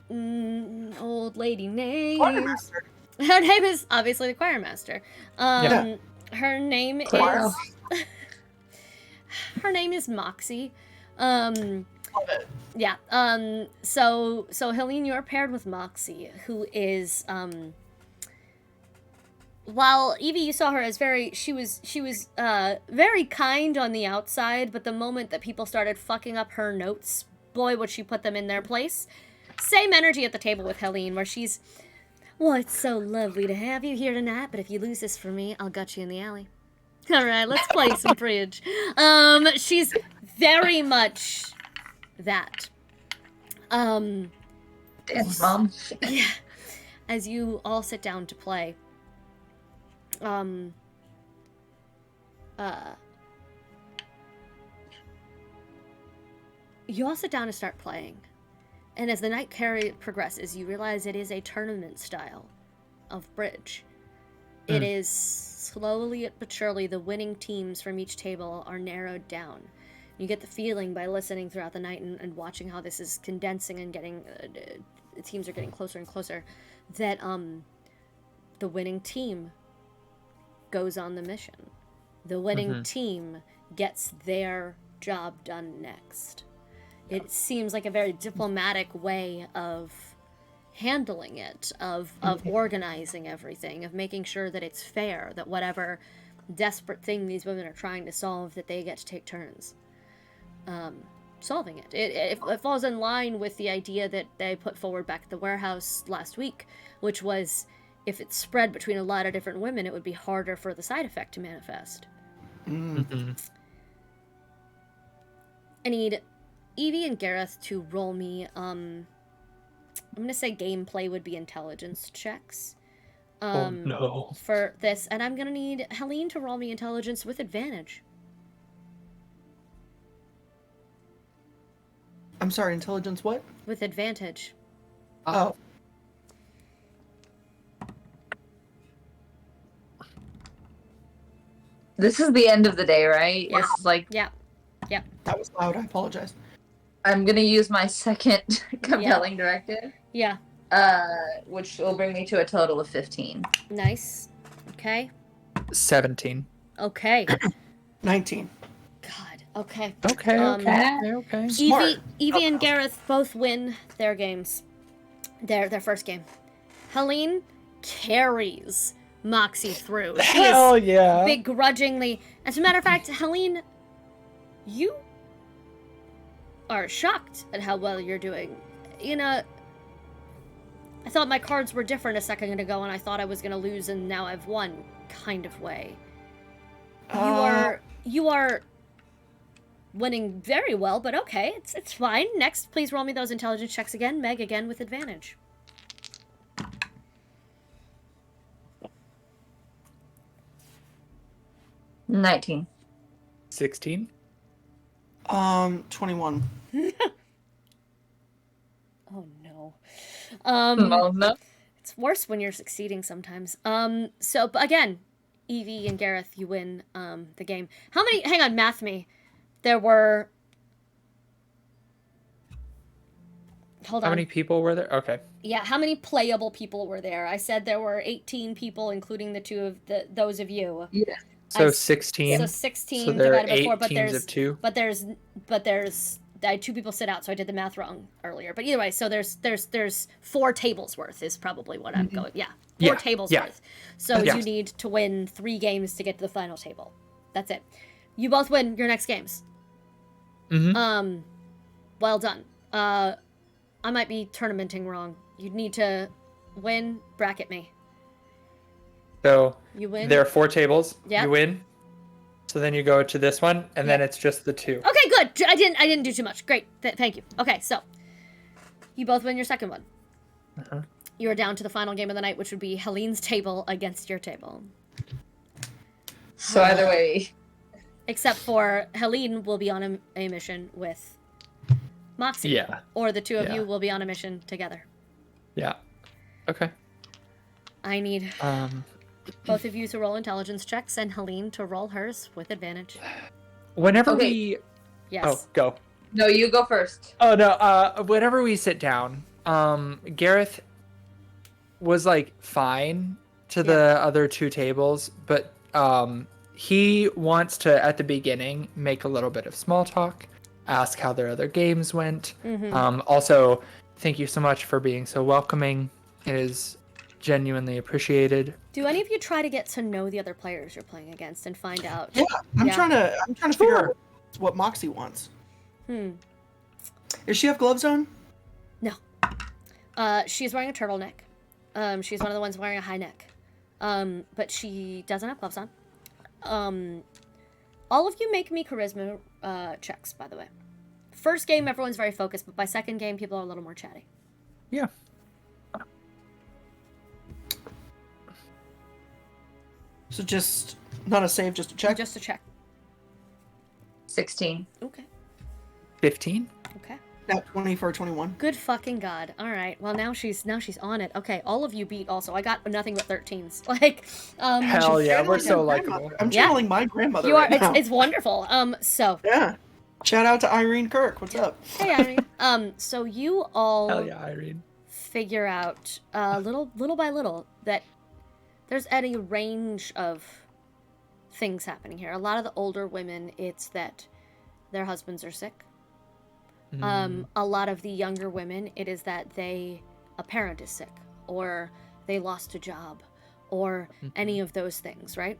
old lady name. Choir master. Her name is obviously the choir master. Yeah. Her name Choir. is her name is Moxie. Love it. Yeah. So Helene, you're paired with Moxie, who is while Evie, you saw her as she was very kind on the outside, but the moment that people started fucking up her notes, boy, would she put them in their place. Same energy at the table with Helene, where she's, well, it's so lovely to have you here tonight, but if you lose this for me, I'll gut you in the alley. All right, let's play some bridge. She's very much that. Dance, Mom. Yeah. As you all sit down to play, you all sit down to start playing. And as the night progresses, you realize it is a tournament style of bridge. It is slowly but surely the winning teams from each table are narrowed down. You get the feeling by listening throughout the night and watching how this is condensing and getting the teams are getting closer and closer, that the winning team goes on the mission. The winning team gets their job done next. It seems like a very diplomatic way of handling it, of organizing everything, of making sure that it's fair, that whatever desperate thing these women are trying to solve, that they get to take turns solving it. It falls in line with the idea that they put forward back at the warehouse last week, which was if it's spread between a lot of different women, it would be harder for the side effect to manifest. Mm-hmm. I need Evie and Gareth to roll me, I'm gonna say gameplay would be intelligence checks. Oh no. For this, and I'm gonna need Helene to roll me intelligence with advantage. I'm sorry, intelligence what? With advantage. Oh. This is the end of the day, right? Yeah. This is like Yeah. That was loud. I apologize. I'm gonna use my second compelling directive, Yeah. which will bring me to a total of 15. Nice. Okay. 17. Okay. 19. God. Okay. Okay, okay. Smart. Evie and Gareth both win their games. Their first game. Helene carries Moxie through. She Hell is yeah. begrudgingly. As a matter of fact, Helene, you are shocked at how well you're doing. You know, I thought my cards were different a second ago, and I thought I was gonna lose, and now I've won, kind of way. You are winning very well, but okay, it's fine. Next, please roll me those intelligence checks again. Meg, again with advantage. Uh, 19. 16. 21. Oh no. Oh no. It's worse when you're succeeding sometimes. So but again, Evie and Gareth, you win the game. How many? Hang on, math me. There were. Hold on. How many people were there? Okay. Yeah, how many playable people were there? I said there were 18 people, including the two of those of you. Yeah. So I- 16. So 16 So there are divided by 4, 8 teams of 2. but there's I had 2 people sit out, so I did the math wrong earlier. But either way, so there's 4 tables worth is probably what I'm going. Yeah, 4 Yeah, tables yeah. worth. So Yeah. you need to win 3 games to get to the final table. That's it. You both win your next games. Mm-hmm. Well done. I might be tournamenting wrong. You'd need to win. Bracket me. So You win. there are 4 tables. Yep. You win. So then you go to this one, and then it's just the 2. Okay, good. I didn't do too much. Great. Thank you. Okay, so you both win your second one. Uh-huh. You are down to the final game of the night, which would be Helene's table against your table. So either way, Except for Helene will be on a mission with Moxie. Yeah. Or the 2 of Yeah. you will be on a mission together. Yeah. Okay. I need Um, both of you to roll intelligence checks and Helene to roll hers with advantage. whenever Okay. we Yes. Oh, go. no, you go first. Oh no, whenever we sit down, Gareth was like fine to the other 2 tables, but he wants to at the beginning make a little bit of small talk, ask how their other games went. Mhm. Also, thank you so much for being so welcoming. It is genuinely appreciated. Do any of you try to get to know the other players you're playing against and find out? Yeah, I'm Yeah. trying to figure out what Moxie wants. Hmm. Does she have gloves on? She's wearing a turtleneck. She's one of the ones wearing a high neck. But she doesn't have gloves on. All of you make me charisma checks, by the way. First game, everyone's very focused, but by second game, people are a little more chatty. Yeah. So just not a save, just a check. Just to check. 16. Okay. 15? Okay. Nat 20 for a 21. Good fucking god. All right. Well, now she's on it. Okay. All of you beat also. I got nothing but 13s. Like, Hell yeah, we're Channeling so my likable. grandmother. I'm Yeah. channeling my grandmother you are. right now. It's wonderful. So Yeah. Shout out to Irene Kirk. What's up? hey, Irene. So you all Hell yeah, Irene. figure out little by little that there's any range of things happening here. A lot of the older women, it's that their husbands are sick. A lot of the younger women, it is that a parent is sick, or they lost a job, or any of those things, right?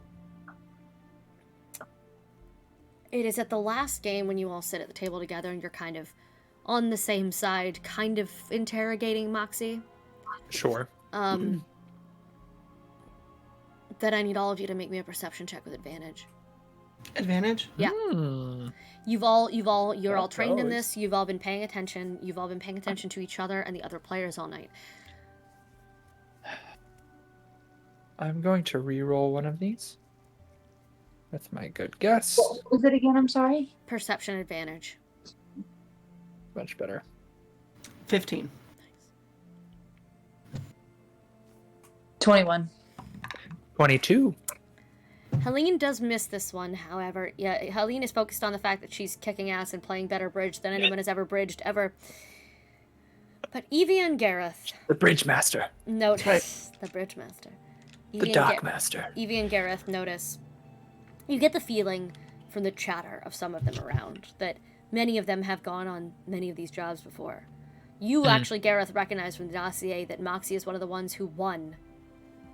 It is at the last game when you all sit at the table together and you're kind of on the same side, kind of interrogating Moxie. Sure. That I need all of you to make me a perception check with advantage. Advantage? Yeah. Hmm. You're all trained in goes. this. You've all been paying attention. You've all been paying attention to each other and the other players all night. I'm going to re-roll one of these. That's my good guess. What was it again? I'm sorry. Perception advantage. Much better. 15. 21. 22. Helene does miss this one, however. Yeah, Helene is focused on the fact that she's kicking ass and playing better bridge than anyone has ever bridged ever. But Evie and Gareth The Bridge Master. notice the bridge master. The Dock Master. Evie and Gareth notice. You get the feeling from the chatter of some of them around that many of them have gone on many of these jobs before. You actually, Gareth, recognize from the dossier that Moxie is one of the ones who won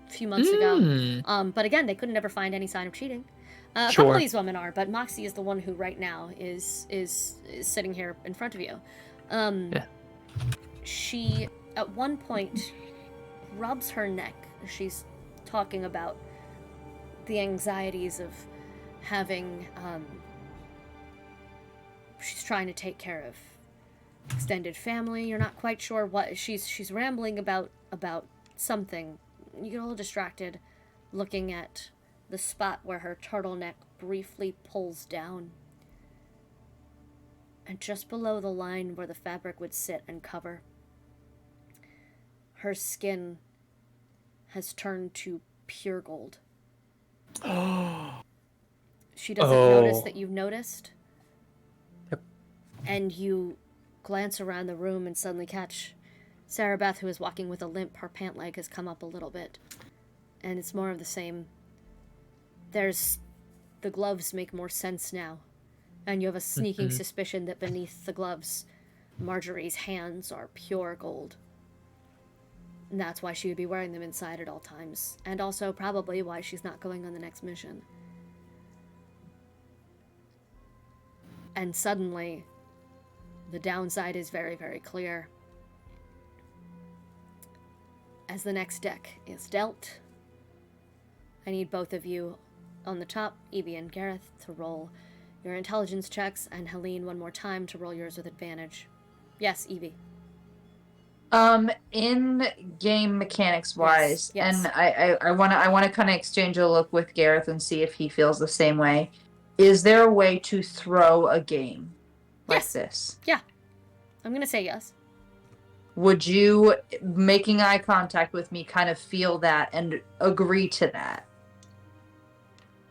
a few months ago. But again, they couldn't ever find any sign of cheating. A couple Sure. of these women are, but Moxie is the one who right now is sitting here in front of you. Yeah. She, at one point, rubs her neck. She's talking about the anxieties of having, she's trying to take care of extended family. You're not quite sure what she's rambling about something. You get a little distracted looking at the spot where her turtleneck briefly pulls down. And just below the line where the fabric would sit and cover, her skin has turned to pure gold. She doesn't notice that you've noticed. Yep. And you glance around the room and suddenly catch Sarah Beth, who is walking with a limp. Her pant leg has come up a little bit. And it's more of the same. The gloves make more sense now. And you have a sneaking suspicion that beneath the gloves, Marjorie's hands are pure gold. And that's why she would be wearing them inside at all times. And also probably why she's not going on the next mission. And suddenly, the downside is very, very clear. As the next deck is dealt, I need both of you on the top, Evie and Gareth, to roll your intelligence checks, and Helene one more time to roll yours with advantage. Yes, Evie. In game mechanics wise, Yes. and I wanna kind of exchange a look with Gareth and see if he feels the same way. Is there a way to throw a game like Yes. this? I'm gonna say yes. Would you, making eye contact with me, kind of feel that and agree to that?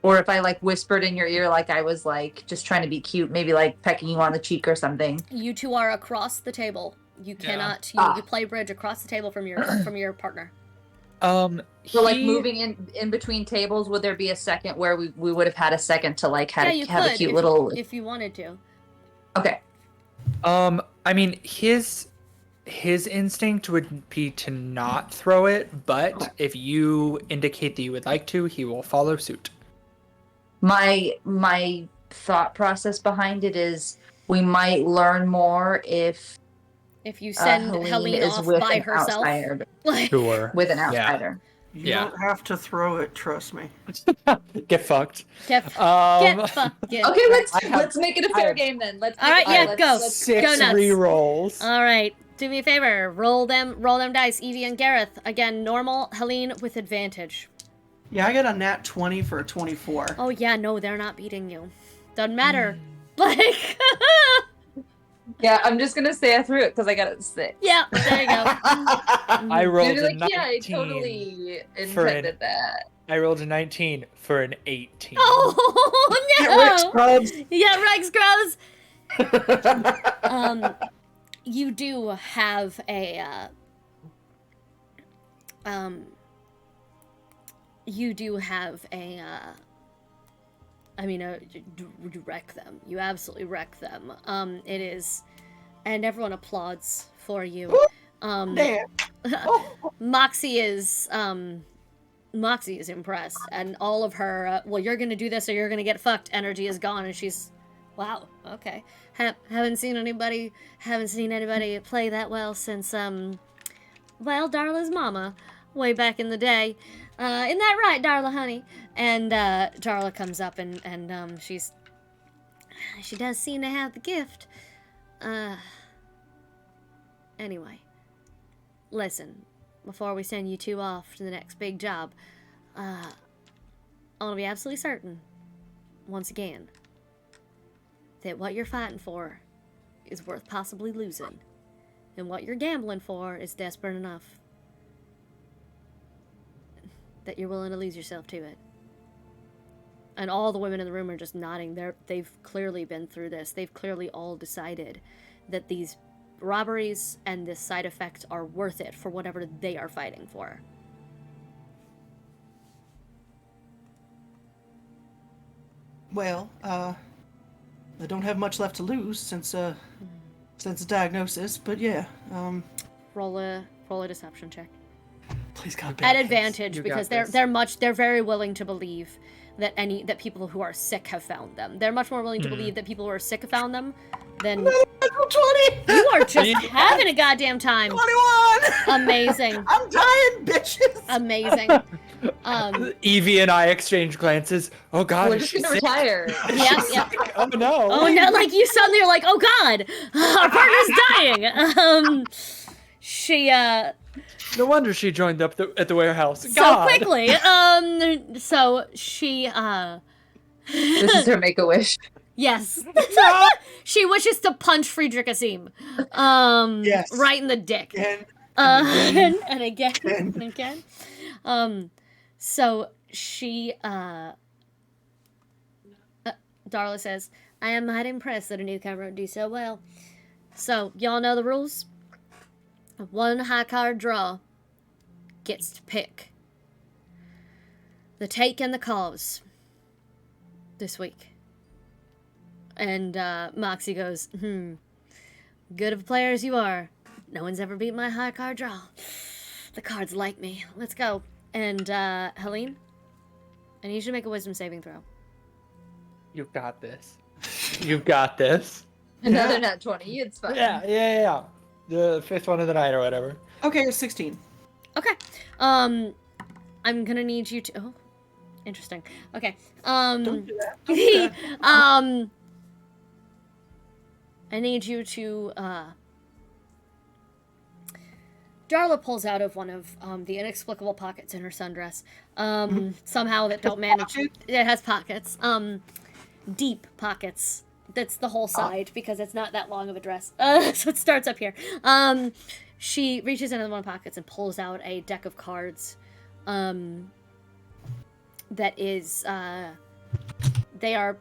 Or if I like whispered in your ear like I was like just trying to be cute, maybe like pecking you on the cheek or something. You two are across the table. You cannot. You play bridge across the table from your partner. So like moving in between tables, would there be a second where we would have had a second to like have, you have could a cute if little? if you wanted to. Okay. I mean, his instinct would be to not throw it, but if you indicate that you would like to, he will follow suit. My thought process behind it is we might learn more if you send Helene is off with by an herself. outsider, Like, Sure. with an outsider. You Yeah. don't have to throw it, trust me. Get fucked. get Um, fucking. Okay, I have- let's make it a I fair have- game then. Let's All right, make it- yeah, let's- go. let's- 6 Go nuts. re-rolls. All right, do me a favor. Roll them dice, Evie and Gareth. Again, normal. Helene with advantage. Yeah, I got a nat 20 for a 24. Oh yeah, no, they're not beating you. Doesn't matter. Like, Yeah, I'm just gonna say I threw it because I got it 6. yeah, there you go. I rolled You'd be a like, 19. yeah, I totally for an- intended that. I rolled a 19 for an 18. Oh Get Rick no! Scrubs. Yeah, Rex Gross. You do have a. You do have a. I mean, you wreck them. You absolutely wreck them. It is, and everyone applauds for you. Damn. Moxie is impressed, and all of her well, you're gonna do this or you're gonna get fucked energy is gone, and she's, wow, okay. Haven't seen anybody play that well since well, Darla's mama way back in the day. Isn't that right, Darla, honey? And Darla comes up and she does seem to have the gift. Anyway, listen, before we send you two off to the next big job, I want to be absolutely certain, once again, that what you're fighting for is worth possibly losing, and what you're gambling for is desperate enough that you're willing to lose yourself to it. And all the women in the room are just nodding. They've clearly been through this. They've clearly all decided that these robberies and this side effect are worth it for whatever they are fighting for. Well, I don't have much left to lose since the diagnosis, but yeah. Roll a deception check. Please God. At bad case. advantage, You because got they're this. they're very willing to believe that people who are sick have found them. They're much more willing to believe that people who are sick have found them than 20. you are just having a goddamn time. 21. Amazing. I'm dying, bitches. Amazing. Evie and I exchange glances. Oh God, We're is just she gonna sick? retire. Yep. Oh no. Oh no, like you suddenly are like, oh god, our partner's dying. She No wonder she joined up at the warehouse. so God. quickly. So she This is her make-a-wish. yes. She wishes to punch Friedrich Asim. Yes. Right in the dick. And And again And- and again. So she Darla says, I am mighty impressed that a newcomer would do so well. So, y'all know the rules? One high card draw gets to pick the take and the cause this week. And Moxie goes, good of a player as you are. No one's ever beat my high card draw. The cards like me. Let's go. And Helene, I need you to make a wisdom saving throw. You got this. You got this. Another nat 20. It's fine. Yeah. The 5th one of the night or whatever. Okay, 16. Okay. I'm gonna need you to. Oh, interesting. Okay. Don't do that. Don't do that. I need you to. Darla pulls out of one of the inexplicable pockets in her sundress. Somehow that don't manage. It has pockets. Deep pockets. That's the whole side because it's not that long of a dress. So it starts up here. She reaches into one of the pockets and pulls out a deck of cards. That is, they are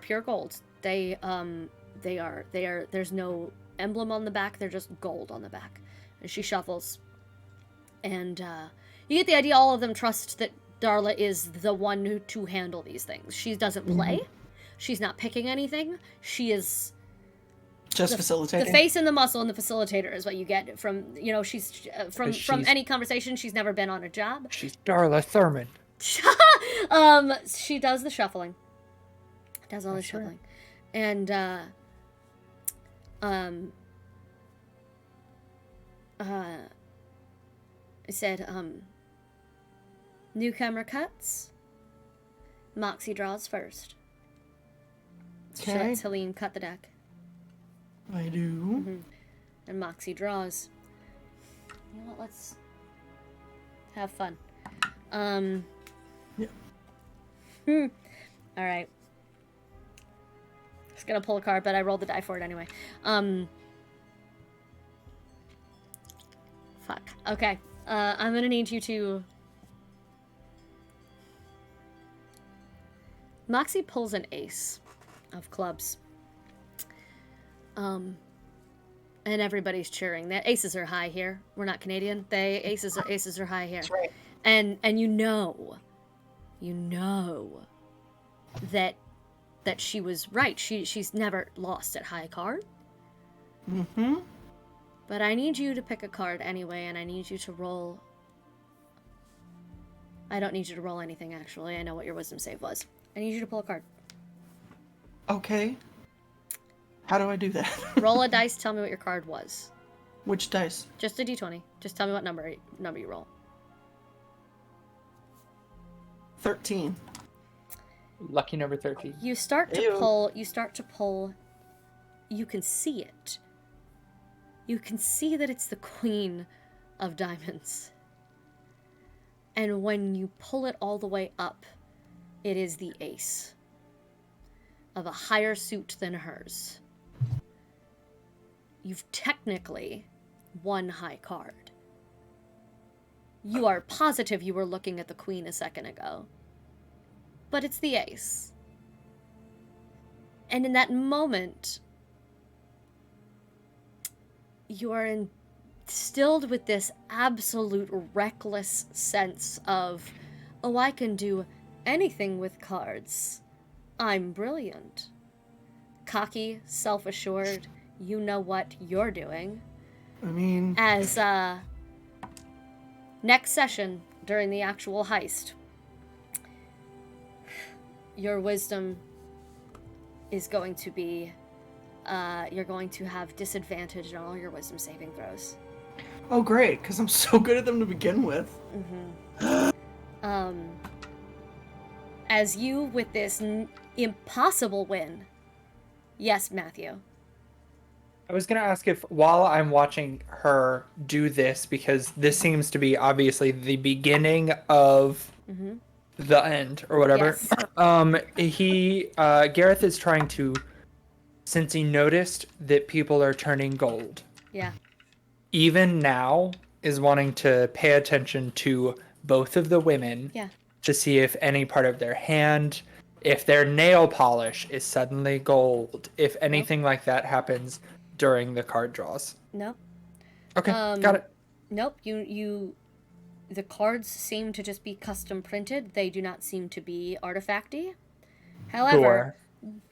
pure gold. They are. There's no emblem on the back. They're just gold on the back. And she shuffles, and you get the idea. All of them trust that Darla is the one to handle these things. She doesn't play. She's not picking anything. She is Just facilitating. the face and the muscle and the facilitator is what you get from she's from she's- any conversation. She's never been on a job. She's Darla Thurman. She does the shuffling. Does all the Sure. shuffling, and I said, newcomer cuts. Moxie draws first. She Okay. lets Helene cut the deck, I do. and Moxie draws. You know what? Let's have fun. Yeah. All right. Just gonna pull a card, but I rolled the die for it anyway. Fuck. Okay. I'm gonna need you to. Moxie pulls an ace of clubs. And everybody's cheering. The aces are high here. We're not Canadian. Aces are high here. That's right. And you know that she was right. She's never lost at high card. Mm-hmm. But I need you to pick a card anyway, and I need you to roll. I don't need you to roll anything, actually. I know what your wisdom save was. I need you to pull a card. Okay. How do I do that? Roll a dice, tell me what your card was. Which dice? Just a d20. Just tell me what number you roll. 13. Lucky number 13. You start to Ew. pull. You can see it. You can see that it's the Queen of Diamonds. And when you pull it all the way up, it is the ace of a higher suit than hers. You've technically won high card. You are positive you were looking at the Queen a second ago. But it's the ace. And in that moment, you are instilled with this absolute reckless sense of, oh, I can do anything with cards. I'm brilliant. Cocky, self-assured, you know what you're doing. I mean, As, next session, during the actual heist, your wisdom is going to be, you're going to have disadvantage on all your wisdom saving throws. oh great, because I'm so good at them to begin with. As you, with this impossible win. Yes, Matthew. I was going to ask if, while I'm watching her do this, because this seems to be obviously the beginning of the end or whatever. Yes. Gareth is trying to, since he noticed that people are turning gold, Yeah. even now is wanting to pay attention to both of the women Yeah. to see if any part of their hand, if their nail polish is suddenly gold, if anything like that happens during the card draws. Nope. Okay, got it. Nope. The cards seem to just be custom printed. They do not seem to be artifacty. However, Sure.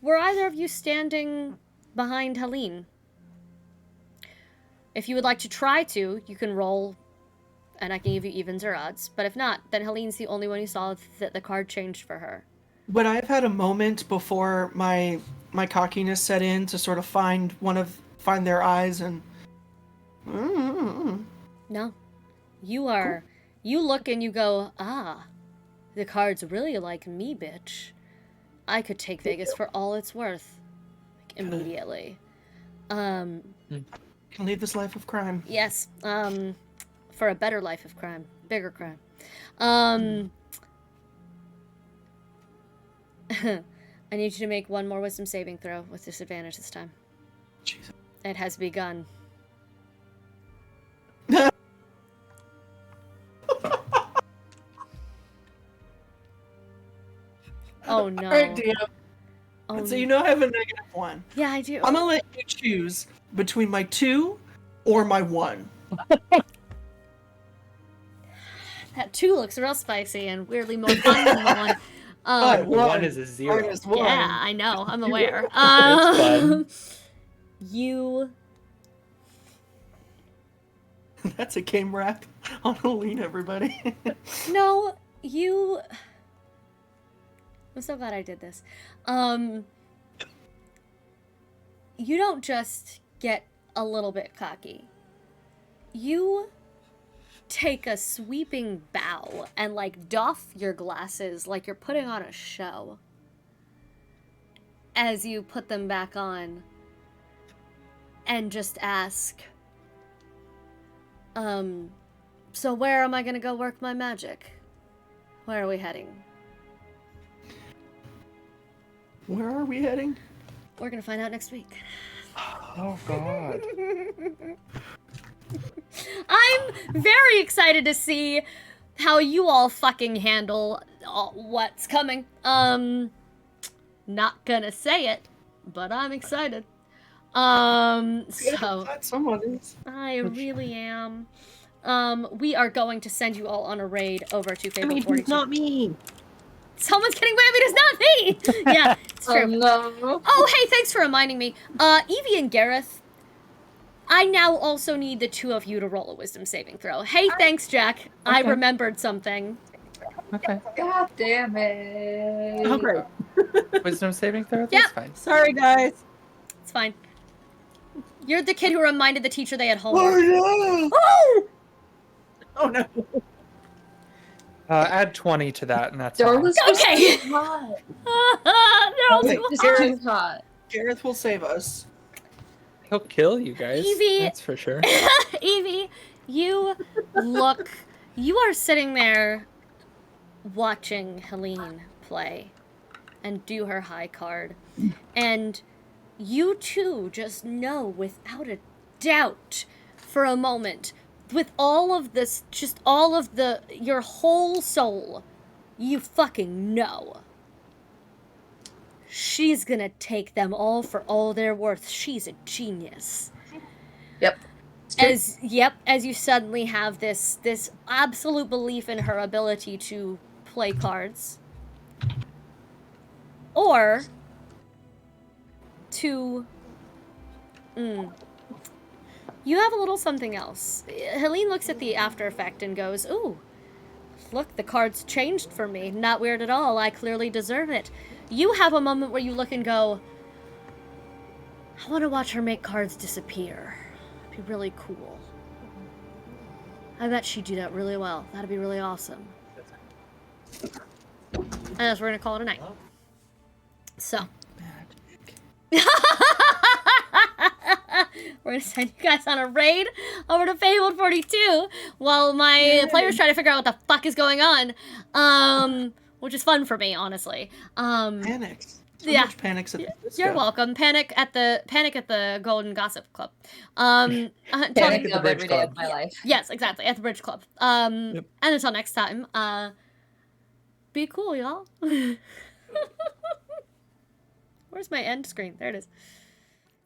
were either of you standing behind Helene? If you would like to try to, you can roll, and I can give you evens or odds. But if not, then Helene's the only one who saw that the card changed for her. Would I have had a moment before my cockiness set in to sort of find their eyes and? No. You look and you go, ah, the card's really like me, bitch. I could take Vegas for all it's worth. Like, immediately. Can leave this life of crime. Yes. For a better life of crime. Bigger crime. I need you to make one more wisdom saving throw with disadvantage this time. Jesus. It has begun. Oh no. Alright, DM. Oh, So you know I have a -1. yeah, I do. I'm gonna let you choose between my 2 or my 1. That 2 looks real spicy and weirdly more fun than the 1. But One is a 0. One is 1. Yeah, I know. I'm aware. fun. You. That's a game wrap on Halloween, everybody. No, you. I'm so glad I did this. You don't just get a little bit cocky. You take a sweeping bow and, like, doff your glasses like you're putting on a show. As you put them back on. And just ask, so where am I gonna go work my magic? Where are we heading? Where are we heading? We're gonna find out next week. Oh God. I'm very excited to see how you all fucking handle what's coming. Not gonna say it, but I'm excited. So Someone is. I really am. We are going to send you all on a raid over to I Fable mean, 42. it's not me. Someone's getting whammied, it's not me! Yeah, it's true. Oh no. Oh, hey, thanks for reminding me. Evie and Gareth, I now also need the two of you to roll a wisdom saving throw. Hey, thanks, Jack. I Okay. remembered something. Okay. God damn it. Oh, great. Wisdom saving throw? Yep. That's fine. Sorry, guys. It's fine. You're the kid who reminded the teacher they had homework. no! Oh! Oh, no. Add 20 to that, and that's Door fine. was Okay. too hot. They're all Wait, too Just hot. too hot. Gareth will save us. He'll kill you guys. Evie- That's for sure. Evie, you are sitting there watching Helene play and do her high card. And you too just know without a doubt for a moment, with all of this, just all of your whole soul, you fucking know. She's gonna take them all for all they're worth. She's a genius. Yep. It's true. As you suddenly have this absolute belief in her ability to play cards. Or to you have a little something else. Helene looks at the after effect and goes, "Ooh, look, the cards changed for me. Not weird at all. I clearly deserve it." You have a moment where you look and go, "I want to watch her make cards disappear. It'd be really cool. I bet she'd do that really well. That'd be really awesome." And that's we're gonna call it a night. So. We're gonna send you guys on a raid over to Fabled 42 while my players try to figure out what the fuck is going on. Which is fun for me, honestly. Panics. So Yeah. much panics at the You're disco. welcome. Panic at the Golden Gossip Club. Until- Panic at the of Bridge every day of Club. my life. Yes, exactly. At the Bridge Club. And until next time, be cool, y'all. Where's my end screen? There it is.